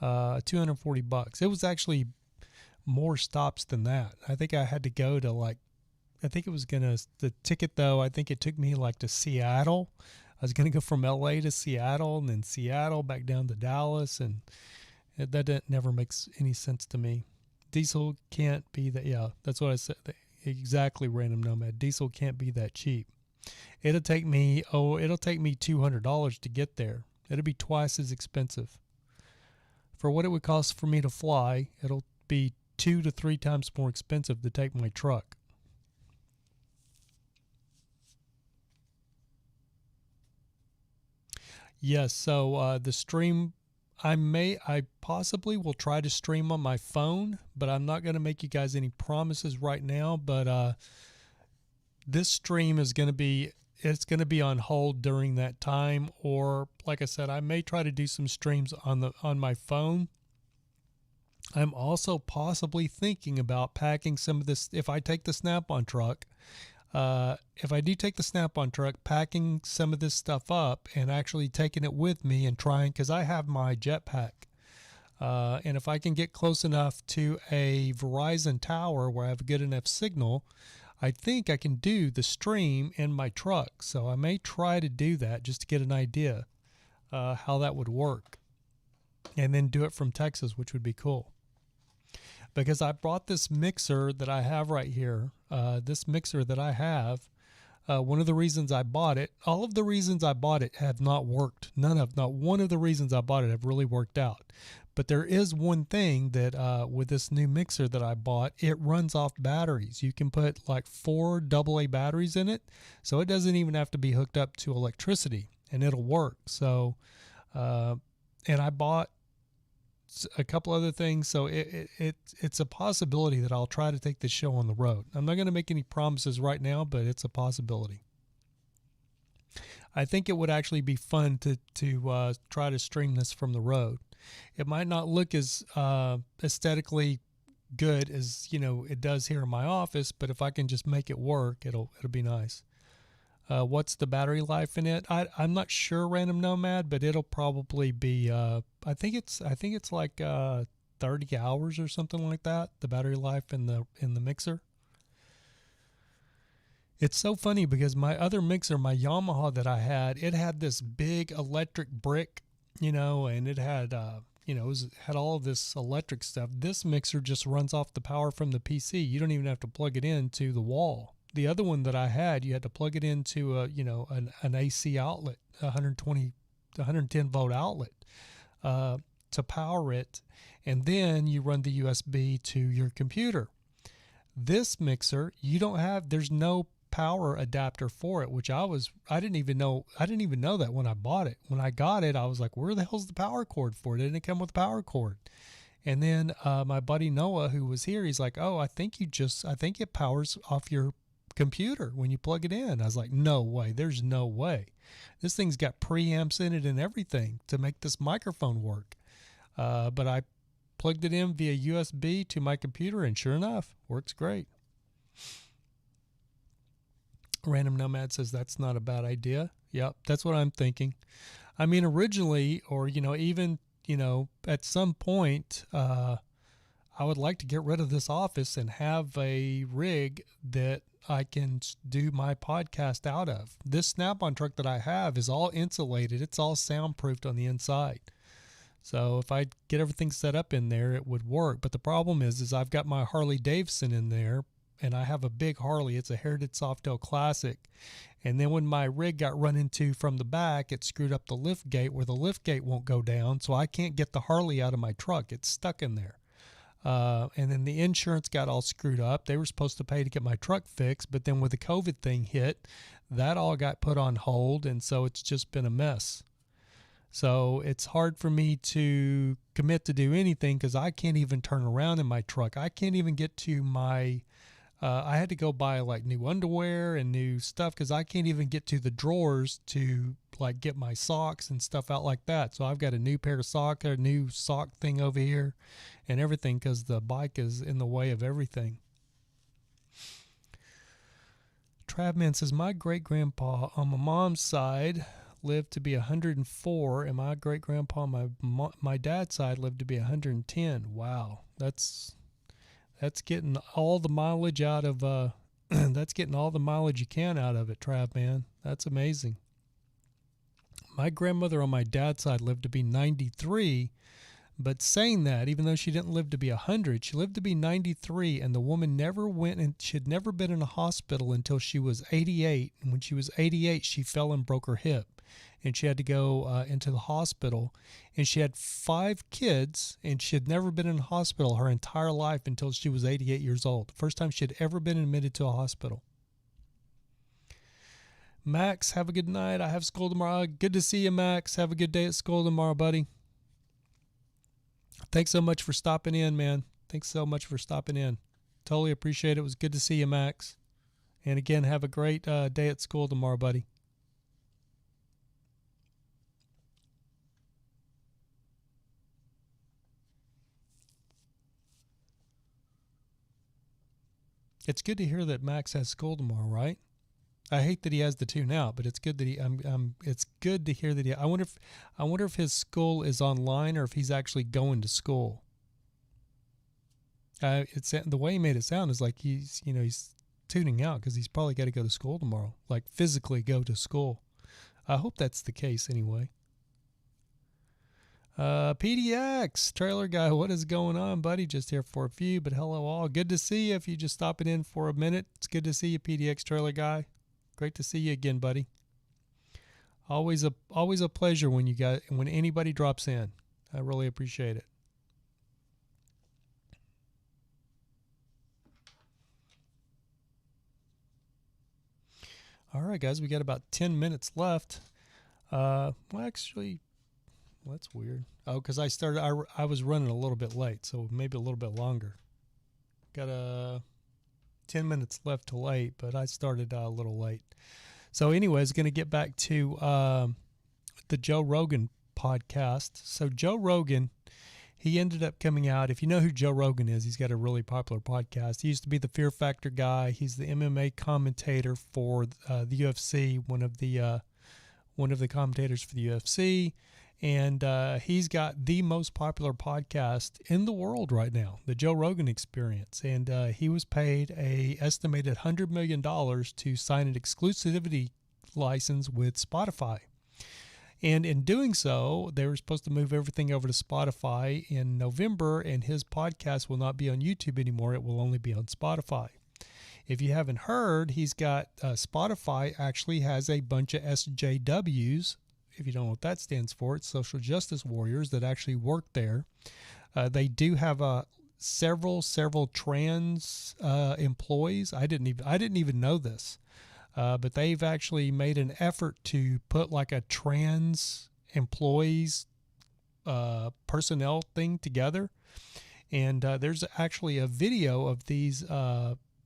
$240. It was actually more stops than that. I think I had to go to the ticket though, I think it took me like to Seattle. I was going to go from LA to Seattle and then Seattle back down to Dallas, and that never makes any sense to me. Diesel can't be that. Yeah, that's what I said. Exactly, Random Nomad. Diesel can't be that cheap. It'll take me $200 to get there. It'll be twice as expensive. For what it would cost for me to fly, it'll be 2 to 3 times more expensive to take my truck. Yes, so the stream, I possibly will try to stream on my phone, but I'm not going to make you guys any promises right now. But this stream is going to be on hold during that time, or like I said, I may try to do some streams on my phone. I'm also possibly thinking about packing some of this. If I take the Snap-on truck, packing some of this stuff up and actually taking it with me and trying, because I have my jetpack. And if I can get close enough to a Verizon tower where I have a good enough signal, I think I can do the stream in my truck. So I may try to do that just to get an idea how that would work. And then do it from Texas, which would be cool. Because I brought this mixer that I have right here. One of the reasons I bought it, all of the reasons I bought it have not worked. Not one of the reasons I bought it have really worked out. But there is one thing that with this new mixer that I bought, it runs off batteries. You can put like 4 AA batteries in it, so it doesn't even have to be hooked up to electricity, and it'll work. So, and I bought a couple other things, so it's a possibility that I'll try to take this show on the road. I'm not going to make any promises right now, but it's a possibility. I think it would actually be fun to try to stream this from the road. It might not look as aesthetically good as it does here in my office, but if I can just make it work, it'll be nice. What's the battery life in it? I'm not sure, Random Nomad, but it'll probably be I think it's like 30 hours or something like that, the battery life in the mixer. It's so funny because my other mixer, my Yamaha that I had, it had this big electric brick, and it had, had all of this electric stuff. This mixer just runs off the power from the PC. You don't even have to plug it into the wall. The other one that I had, you had to plug it into an AC outlet, 110 volt outlet, to power it, and then you run the USB to your computer. This mixer, there's no power adapter for it, which I didn't even know that when I bought it. When I got it, I was like, where the hell's the power cord for it? It didn't come with a power cord. And then my buddy Noah, who was here, he's like, oh, I think it powers off your computer when you plug it in. I was like, no way, there's no way. This thing's got preamps in it and everything to make this microphone work. But I plugged it in via USB to my computer, and sure enough, works great. Random Nomad says that's not a bad idea. Yep, that's what I'm thinking. I mean, originally, or even at some point, I would like to get rid of this office and have a rig that I can do my podcast out of. This Snap-on truck that I have is all insulated. It's all soundproofed on the inside. So if I get everything set up in there, it would work. But the problem is I've got my Harley Davidson in there, and I have a big Harley. It's a Heritage Softail Classic. And then when my rig got run into from the back, it screwed up the lift gate where the lift gate won't go down. So I can't get the Harley out of my truck. It's stuck in there. And then the insurance got all screwed up. They were supposed to pay to get my truck fixed, but then when the COVID thing hit, that all got put on hold, and so it's just been a mess. So it's hard for me to commit to do anything because I can't even turn around in my truck. I can't even get to my I had to go buy like new underwear and new stuff because I can't even get to the drawers to like get my socks and stuff out like that. So I've got a new pair of socks, a new sock thing over here and everything because the bike is in the way of everything. Travman says, my great-grandpa on my mom's side lived to be 104, and my great-grandpa on my dad's side lived to be 110. Wow, that's getting all the mileage out of that's getting all the mileage you can out of it, Trav, man. That's amazing. My grandmother on my dad's side lived to be 93, but saying that, even though she didn't live to be 100, she lived to be 93, and the woman never went, and she'd never been in a hospital until she was 88. And when she was 88, she fell and broke her hip, and she had to go into the hospital. And she had 5 kids, and she had never been in a hospital her entire life until she was 88 years old. First time she had ever been admitted to a hospital. Max, have a good night. I have school tomorrow. Good to see you, Max. Have a good day at school tomorrow, buddy. Thanks so much for stopping in, man. Thanks so much for stopping in. Totally appreciate it. It was good to see you, Max. And again, have a great day at school tomorrow, buddy. It's good to hear that Max has school tomorrow, right? I hate that he has the 2 now, but it's good that it's good to hear that I wonder if his school is online or if he's actually going to school. It's the way he made it sound is like he's tuning out because he's probably got to go to school tomorrow, like physically go to school. I hope that's the case anyway. PDX, trailer guy, what is going on, buddy? Just here for a few, but hello all. Good to see you. If you just stopping in for a minute, it's good to see you, PDX trailer guy. Great to see you again, buddy. Always a pleasure when anybody drops in. I really appreciate it. All right, guys, we got about 10 minutes left. Actually, that's weird. Oh, because I was running a little bit late, so maybe a little bit longer. Got 10 minutes left till 8, but I started a little late. So anyways, going to get back to the Joe Rogan podcast. So Joe Rogan, he ended up coming out. If you know who Joe Rogan is, he's got a really popular podcast. He used to be the Fear Factor guy. He's the MMA commentator for the UFC, one of one of the commentators for the UFC. And he's got the most popular podcast in the world right now, the Joe Rogan Experience. And he was paid a estimated $100 million to sign an exclusivity license with Spotify. And in doing so, they were supposed to move everything over to Spotify in November, and his podcast will not be on YouTube anymore. It will only be on Spotify. If you haven't heard, he's got Spotify actually has a bunch of SJWs. If you don't know what that stands for, it's social justice warriors that actually work there. They do have several trans employees. I didn't even know this, but they've actually made an effort to put like a trans employees personnel thing together. And there's actually a video of these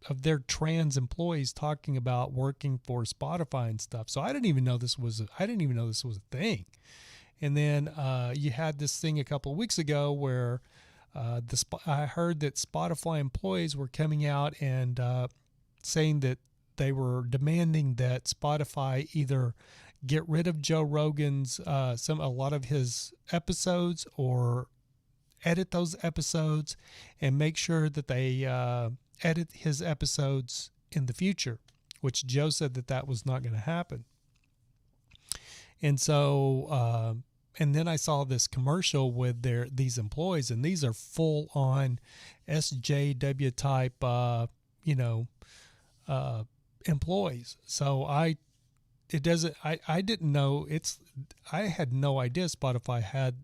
of their trans employees talking about working for Spotify and stuff. So I didn't even know this was a thing. And then you had this thing a couple of weeks ago where I heard that Spotify employees were coming out and saying that they were demanding that Spotify either get rid of Joe Rogan's a lot of his episodes, or edit those episodes and make sure that they edit his episodes in the future, which Joe said that was not going to happen. And so, and then I saw this commercial with these employees, and these are full on SJW type, employees. So I didn't know I had no idea Spotify had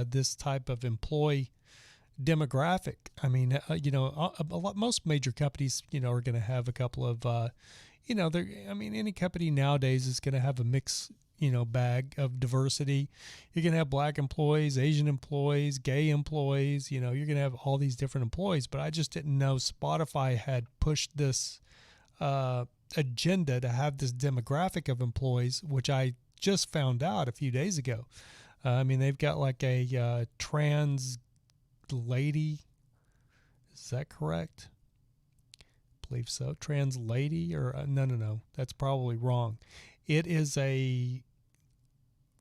this type of employee demographic. I mean, most major companies, are going to have a couple of, any company nowadays is going to have a mix, bag of diversity. You're going to have black employees, Asian employees, gay employees, you're going to have all these different employees, but I just didn't know Spotify had pushed this agenda to have this demographic of employees, which I just found out a few days ago. They've got like a trans lady. Is that correct? I believe so. Trans lady, or no. That's probably wrong. It is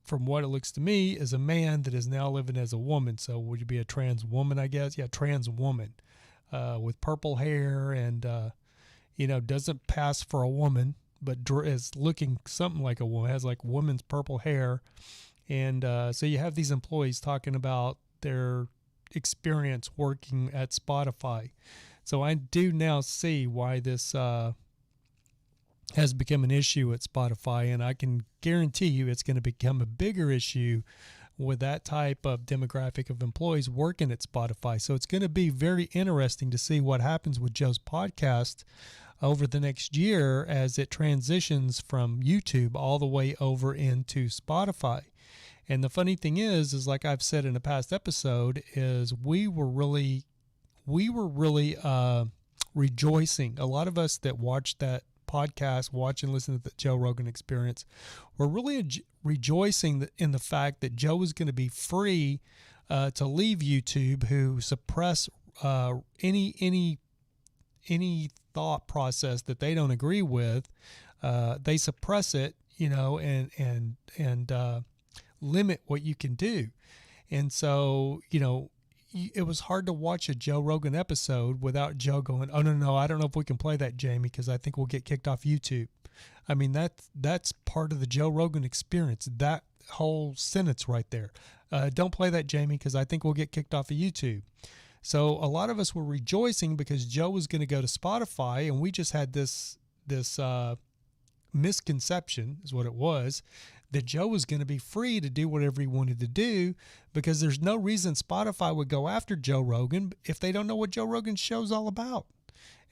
from what it looks to me, is a man that is now living as a woman. So would you be a trans woman, I guess? Yeah, trans woman with purple hair and, doesn't pass for a woman, but is looking something like a woman, has like woman's purple hair. And so you have these employees talking about their experience working at Spotify. So I do now see why this has become an issue at Spotify, and I can guarantee you it's going to become a bigger issue with that type of demographic of employees working at Spotify. So it's going to be very interesting to see what happens with Joe's podcast over the next year as it transitions from YouTube all the way over into Spotify. And the funny thing is like I've said in a past episode, is we were really rejoicing. A lot of us that watched that podcast, watch and listen to the Joe Rogan Experience, were really rejoicing in the fact that Joe was going to be free to leave YouTube, who suppress any thought process that they don't agree with. They suppress it, and limit what you can do. And so, it was hard to watch a Joe Rogan episode without Joe going, "Oh, no, I don't know if we can play that, Jamie, because I think we'll get kicked off YouTube." I mean, that's part of the Joe Rogan Experience, that whole sentence right there. Don't play that, Jamie, because I think we'll get kicked off of YouTube. So a lot of us were rejoicing because Joe was going to go to Spotify, and we just had this misconception, is what it was, that Joe was going to be free to do whatever he wanted to do, because there's no reason Spotify would go after Joe Rogan if they don't know what Joe Rogan's show's all about.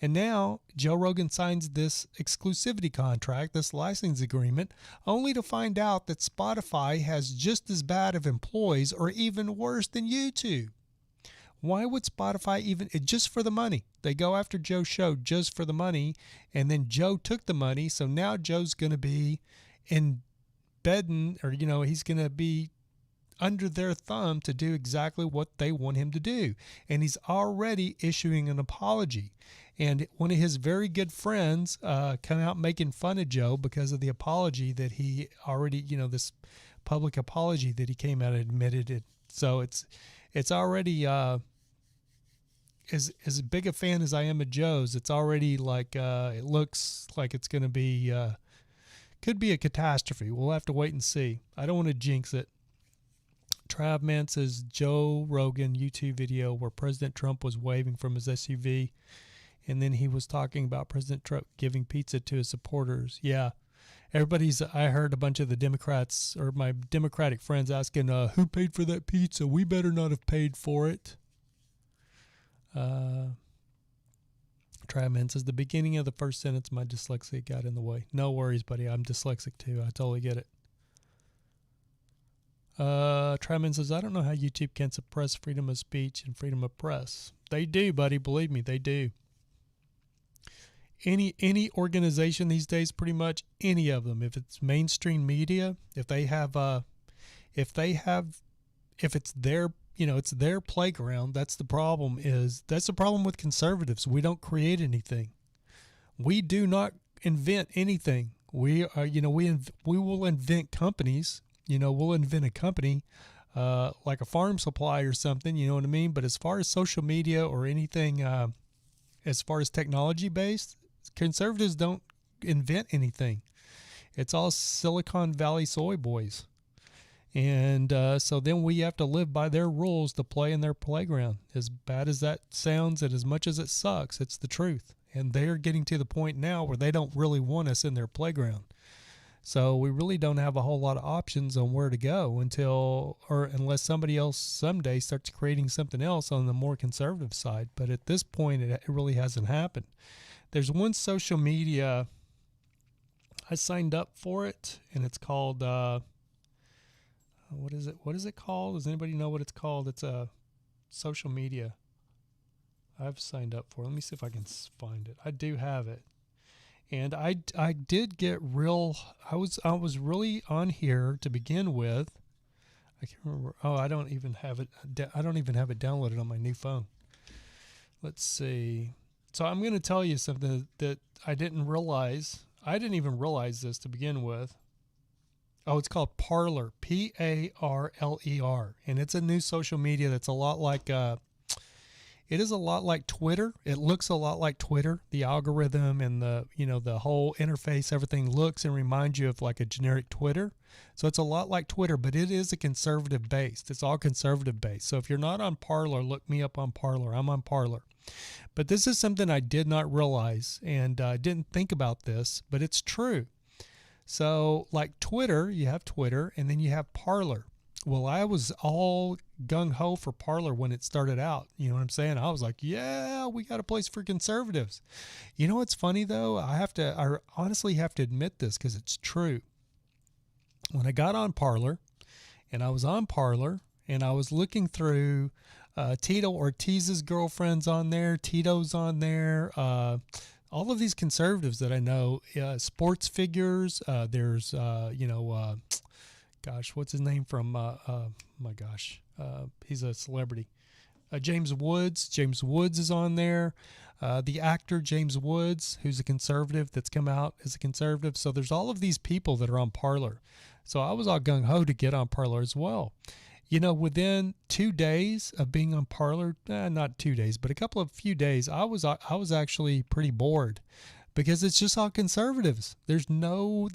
And now Joe Rogan signs this exclusivity contract, this license agreement, only to find out that Spotify has just as bad of employees, or even worse than YouTube. Why would Spotify just for the money? They go after Joe's show just for the money, and then Joe took the money, so now Joe's going to be he's going to be under their thumb to do exactly what they want him to do. And he's already issuing an apology. And one of his very good friends come out making fun of Joe because of the apology that he already, this public apology that he came out and admitted it. So it's already, as big a fan as I am of Joe's, it's already like, it looks like it's going to be, could be a catastrophe. We'll have to wait and see. I don't want to jinx it. Travman says Joe Rogan YouTube video where President Trump was waving from his SUV, and then he was talking about President Trump giving pizza to his supporters. Yeah, I heard a bunch of the Democrats or my Democratic friends asking, who paid for that pizza? We better not have paid for it. Travman says the beginning of the first sentence, my dyslexia got in the way. No worries, buddy. I'm dyslexic too. I totally get it. Travman says, I don't know how YouTube can suppress freedom of speech and freedom of press. They do, buddy. Believe me, they do. Any organization these days, pretty much any of them, if it's mainstream media, if it's their, it's their playground, that's the problem with conservatives. We don't create anything. We do not invent anything. We are, we will invent companies. We'll invent a company like a farm supply or something, you know what I mean? But as far as social media or anything, as far as technology based, conservatives don't invent anything. It's all Silicon Valley soy boys. And so then we have to live by their rules to play in their playground. As bad as that sounds and as much as it sucks, it's the truth. And they're getting to the point now where they don't really want us in their playground. So we really don't have a whole lot of options on where to go unless somebody else someday starts creating something else on the more conservative side. But at this point, it really hasn't happened. There's one social media, I signed up for it, and it's called, what is it? What is it called? Does anybody know what it's called? It's a social media I've signed up for. Let me see if I can find it. I do have it. And I did get I was really on here to begin with. I can't remember. Oh, I don't even have it. I don't even have it downloaded on my new phone. Let's see. So I'm going to tell you something that I didn't realize. I didn't even realize this to begin with. Oh, it's called Parler, Parler, and it's a new social media that's a lot like. It is a lot like Twitter. It looks a lot like Twitter. The algorithm and the whole interface, everything looks and reminds you of like a generic Twitter. So it's a lot like Twitter, but it is a conservative based. It's all conservative based. So if you're not on Parler, look me up on Parler. I'm on Parler. But this is something I did not realize and I didn't think about this, but it's true. So like Twitter, you have Twitter and then you have Parler. Well, I was all gung-ho for Parler when it started out. You know what I'm saying? I was like, yeah, we got a place for conservatives. You know what's funny, though? I honestly have to admit this because it's true. When I got on Parler, and I was on Parler, and I was looking through Tito Ortiz's girlfriend's on there, Tito's on there, all of these conservatives that I know, sports figures, there's, gosh, what's his name from, he's a celebrity. James Woods. James Woods is on there. The actor James Woods, who's a conservative, that's come out as a conservative. So there's all of these people that are on Parler. So I was all gung-ho to get on Parler as well. Within 2 days of being on Parler, not 2 days, but a few days, I was actually pretty bored because it's just all conservatives. There's no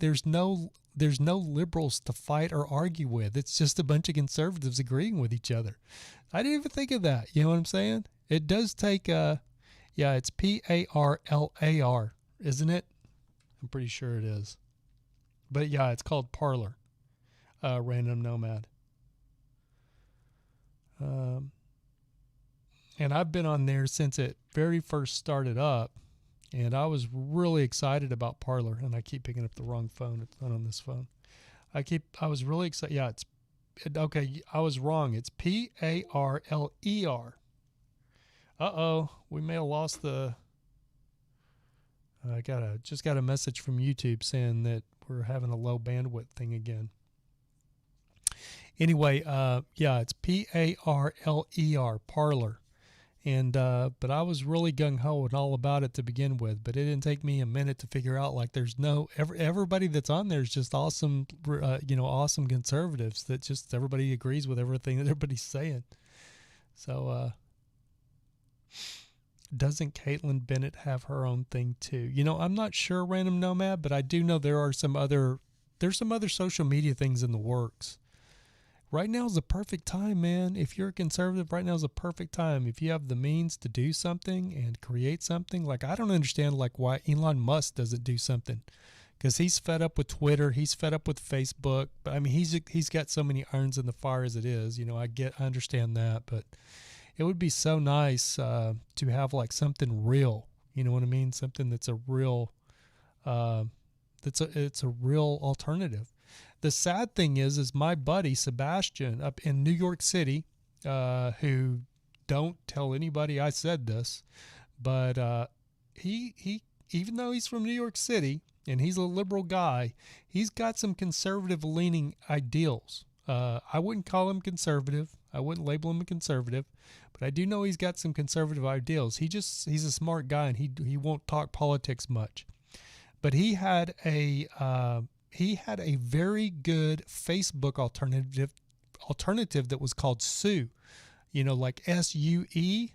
liberals to fight or argue with. It's just a bunch of conservatives agreeing with each other. I didn't even think of that. You know what I'm saying? It does take it's Parlar, isn't it? I'm pretty sure it is. But yeah, it's called Parler, Random Nomad. And I've been on there since it very first started up. And I was really excited about Parler, and I keep picking up the wrong phone. It's not on this phone. I was really excited. Yeah, okay. I was wrong. It's Parler. Uh-oh, we may have lost the. I just got a message from YouTube saying that we're having a low bandwidth thing again. Anyway, it's Parler, Parler. And but I was really gung-ho and all about it to begin with, but it didn't take me a minute to figure out, like, there's no everybody that's on there is just awesome, awesome conservatives that just everybody agrees with everything that everybody's saying. So doesn't Caitlin Bennett have her own thing too? I'm not sure, Random Nomad, but I do know there's some other social media things in the works. Right now is the perfect time, man. If you're a conservative, right now is the perfect time. If you have the means to do something and create something, like, I don't understand, like, why Elon Musk doesn't do something, because he's fed up with Twitter, he's fed up with Facebook. But I mean, he's got so many irons in the fire as it is. I understand that, but it would be so nice to have, like, something real. You know what I mean? Something that's a real, it's a real alternative. The sad thing is my buddy Sebastian up in New York City, who, don't tell anybody I said this, but he even though he's from New York City and he's a liberal guy, he's got some conservative leaning ideals. I wouldn't call him conservative. I wouldn't label him a conservative, but I do know he's got some conservative ideals. He's a smart guy, and he won't talk politics much. But he had a very good Facebook alternative that was called Sue, like SUE,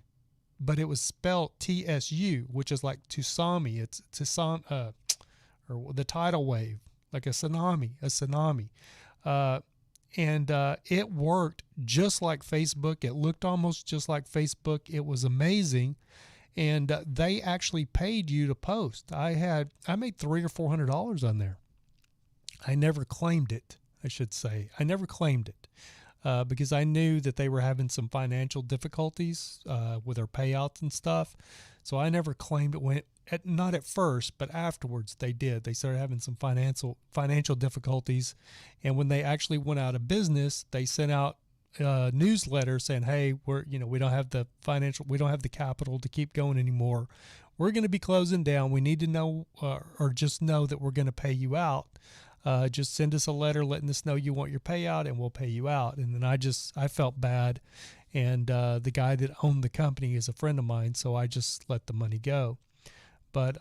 but it was spelled TSU, which is like Tsunami. It's or the tidal wave, like a tsunami. And it worked just like Facebook. It looked almost just like Facebook. It was amazing. And they actually paid you to post. I made $300 or $400 on there. I never claimed it, I should say. I never claimed it because I knew that they were having some financial difficulties with their payouts and stuff. So I never claimed it. Not at first, but afterwards they did. They started having some financial difficulties. And when they actually went out of business, they sent out a newsletter saying, hey, we don't have the capital to keep going anymore. We're going to be closing down. We need to know, or just know that we're going to pay you out. Just send us a letter letting us know you want your payout, and we'll pay you out. And then I felt bad, and the guy that owned the company is a friend of mine, so I just let the money go. But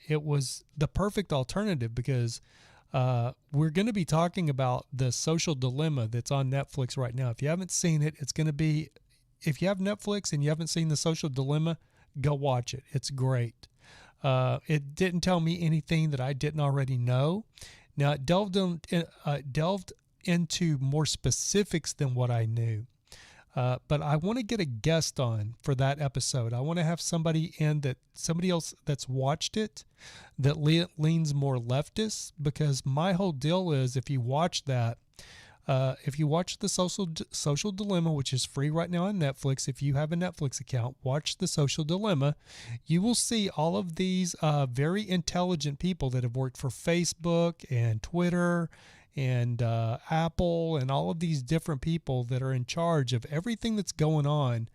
it was the perfect alternative because we're going to be talking about the social dilemma that's on Netflix right now. If you haven't seen it, it's going to be, if you have Netflix and you haven't seen the social dilemma, go watch it. It's great. It didn't tell me anything that I didn't already know. Now, it delved into more specifics than what I knew. But I want to get a guest on for that episode. I want to have somebody else that's watched it, that leans more leftist, because my whole deal is, if you watch that, if you watch the social dilemma, which is free right now on Netflix, if you have a Netflix account, watch the social dilemma. You will see all of these very intelligent people that have worked for Facebook and Twitter and Apple and all of these different people that are in charge of everything that's going on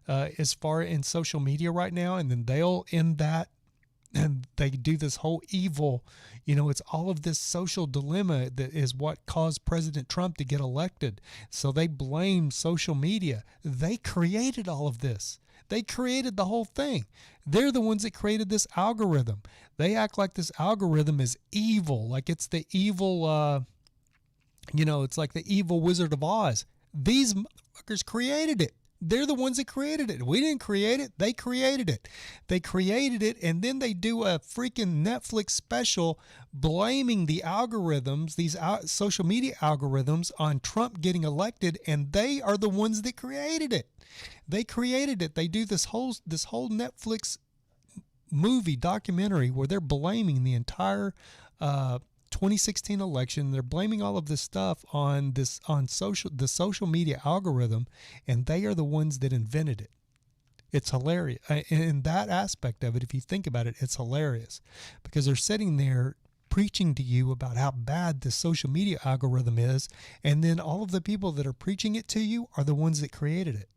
as far in social media right now. And then they'll end that, and they do this whole evil, it's all of this social dilemma that is what caused President Trump to get elected. So they blame social media. They created all of this. They created the whole thing. They're the ones that created this algorithm. They act like this algorithm is evil, like it's the evil, it's like the evil Wizard of Oz. These motherfuckers created it. They're the ones that created it. We didn't create it. They created it. They created it, and then they do a freaking Netflix special blaming the algorithms, these social media algorithms, on Trump getting elected, and they are the ones that created it. They created it. They do this whole Netflix movie documentary where they're blaming the entire 2016 election. They're blaming all of this stuff on the social media algorithm, and they are the ones that invented it. It's hilarious. In that aspect of it, if you think about it, it's hilarious because they're sitting there preaching to you about how bad the social media algorithm is, and then all of the people that are preaching it to you are the ones that created it.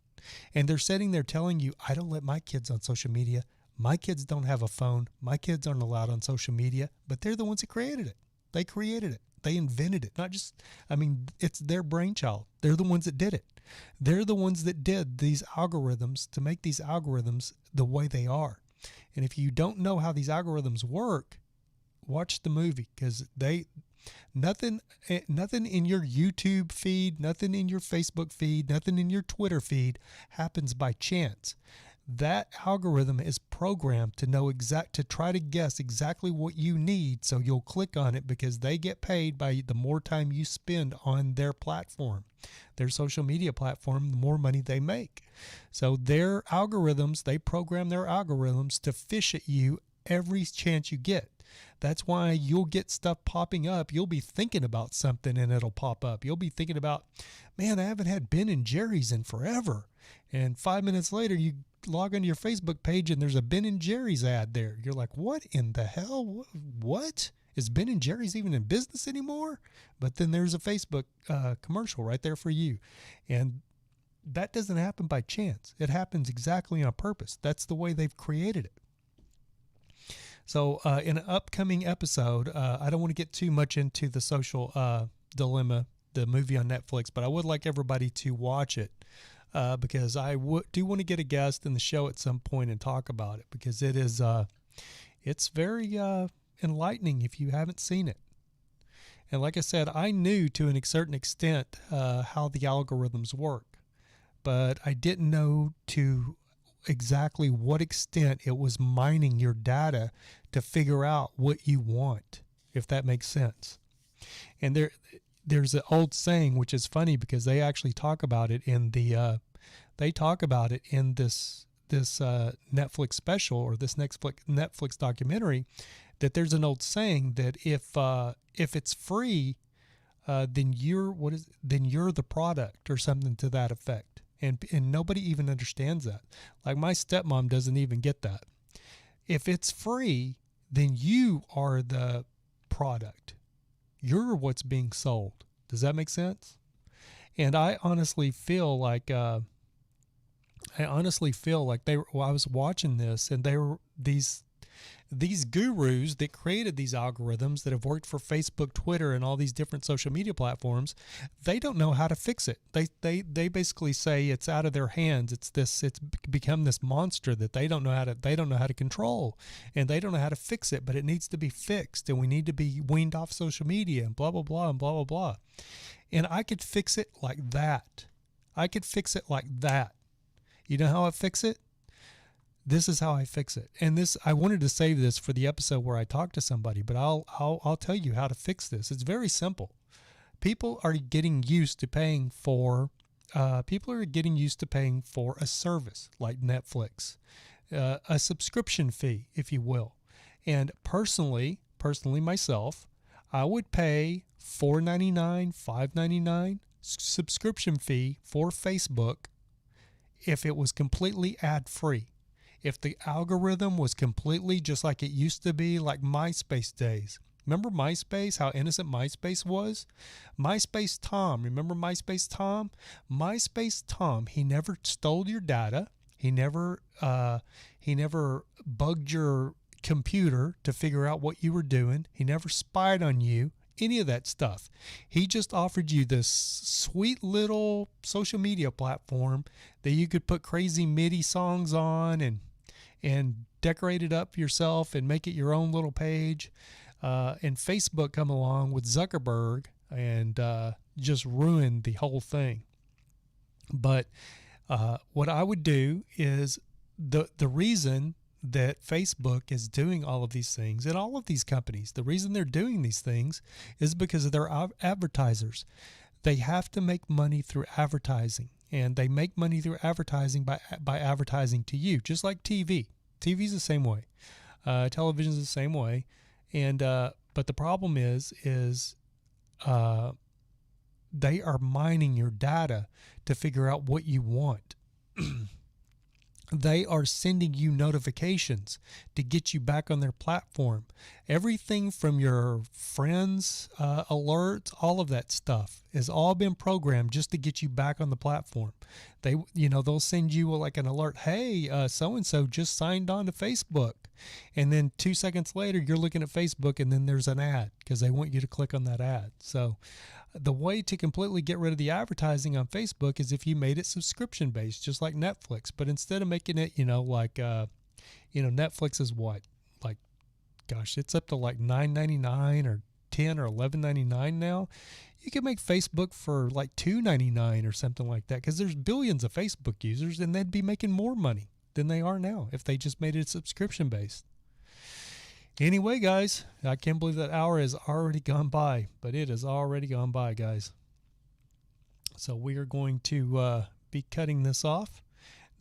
And they're sitting there telling you, I don't let my kids on social media. My kids don't have a phone. My kids aren't allowed on social media, but they're the ones that created it. They created it. They invented it. Not just, I mean, it's their brainchild. They're the ones that did it. They're the ones that did these algorithms to make these algorithms the way they are. And if you don't know how these algorithms work, watch the movie, because nothing in your YouTube feed, nothing in your Facebook feed, nothing in your Twitter feed happens by chance. That algorithm is programmed to try to guess exactly what you need, so you'll click on it, because they get paid by the more time you spend on their platform, their social media platform, the more money they make. So their algorithms, they program their algorithms to fish at you every chance you get. That's why you'll get stuff popping up. You'll be thinking about something and it'll pop up. You'll be thinking about, man, I haven't had Ben & Jerry's in forever. And 5 minutes later, you log onto your Facebook page and there's a Ben & Jerry's ad there. You're like, what in the hell? What? Is Ben & Jerry's even in business anymore? But then there's a Facebook commercial right there for you. And that doesn't happen by chance. It happens exactly on purpose. That's the way they've created it. So in an upcoming episode, I don't want to get too much into the Social Dilemma, the movie on Netflix, but I would like everybody to watch it because I do want to get a guest in the show at some point and talk about it, because it's very enlightening if you haven't seen it. And like I said, I knew to a certain extent how the algorithms work, but I didn't know to exactly what extent it was mining your data to figure out what you want, if that makes sense. And there's an old saying, which is funny because they actually talk about it in this Netflix special, or this Netflix documentary, that there's an old saying that if it's free, then you're the product, or something to that effect. And nobody even understands that. Like my stepmom doesn't even get that. If it's free, then you are the product. You're what's being sold. Does that make sense? And I honestly feel like I was watching this, and they were these gurus that created these algorithms that have worked for Facebook, Twitter, and all these different social media platforms. They don't know how to fix it. They basically say it's out of their hands. It's become this monster that they don't know how to control, and they don't know how to fix it, but it needs to be fixed, and we need to be weaned off social media, and blah blah blah and blah blah blah. And I could fix it like that. You know how I fix it? This is how I fix it. And I wanted to save this for the episode where I talk to somebody, but I'll tell you how to fix this. It's very simple. People are getting used to paying for a service like Netflix, a subscription fee, if you will. And personally myself, I would pay $4.99, $5.99 subscription fee for Facebook if it was completely ad-free. If the algorithm was completely just like it used to be, like MySpace days. Remember MySpace, how innocent MySpace was? MySpace Tom, remember MySpace Tom? MySpace Tom, he never stole your data. He never bugged your computer to figure out what you were doing. He never spied on you, any of that stuff. He just offered you this sweet little social media platform that you could put crazy MIDI songs on and decorate it up yourself and make it your own little page. And Facebook come along with Zuckerberg and just ruin the whole thing. But what I would do is the reason that Facebook is doing all of these things, and all of these companies, the reason they're doing these things is because of their advertisers. They have to make money through advertising. And they make money through advertising by advertising to you, just like TV. TV's the same way. Television's the same way. And but the problem is they are mining your data to figure out what you want. They are sending you notifications to get you back on their platform. Everything from your friends' alerts, all of that stuff has all been programmed just to get you back on the platform. They'll send you like an alert. Hey, so-and-so just signed on to Facebook. and then 2 seconds later you're looking at Facebook and then there's an ad because they want you to click on that ad. So the way to completely get rid of the advertising on Facebook is if you made it subscription based, just like Netflix. But instead of making it, like Netflix is what, like, gosh, it's up to like $9.99 or $10 or $11.99 now. You can make Facebook for like $2.99 or something like that, because there's billions of Facebook users and they'd be making more money than they are now if they just made it subscription based. Anyway, guys, I can't believe that hour has already gone by, but it has already gone by, guys. So we are going to be cutting this off.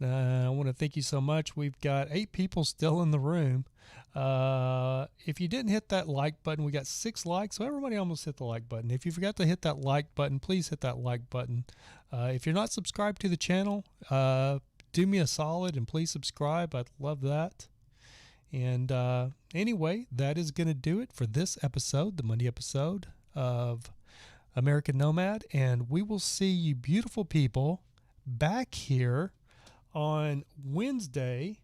I want to thank you so much. We've got 8 people still in the room. If you didn't hit that like button, we got 6 likes. So everybody almost hit the like button. If you forgot to hit that like button, please hit that like button. If you're not subscribed to the channel, do me a solid and please subscribe. I'd love that. And anyway, that is going to do it for this episode, the Monday episode of American Nomad. And we will see you beautiful people back here on Wednesday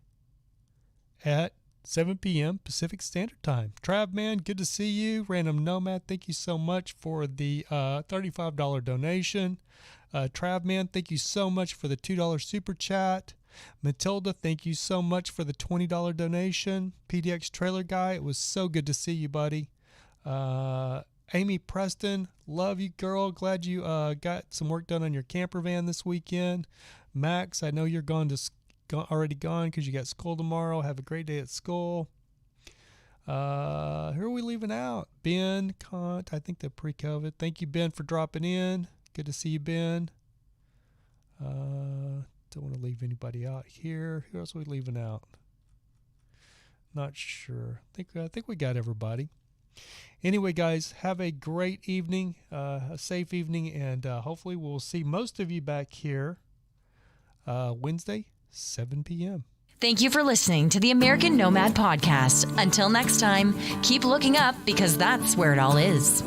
at 7 p.m. Pacific Standard Time. Trav, man, good to see you. Random Nomad, thank you so much for the $35 donation. Trav, man, thank you so much for the $2 super chat. Matilda, thank you so much for the $20 donation. PDX Trailer Guy, it was so good to see you, buddy. Amy Preston, love you, girl. Glad you got some work done on your camper van this weekend. Max, I know you're already gone because you got school tomorrow. Have a great day at school. Who are we leaving out? Ben Kant, I think they're pre-COVID. Thank you, Ben, for dropping in. Good to see you, Ben. Don't want to leave anybody out here. Who else are we leaving out? Not sure. I think we got everybody. Anyway, guys, have a great evening, a safe evening, and hopefully we'll see most of you back here Wednesday, 7 p.m. Thank you for listening to the American Nomad Podcast. Until next time, keep looking up because that's where it all is.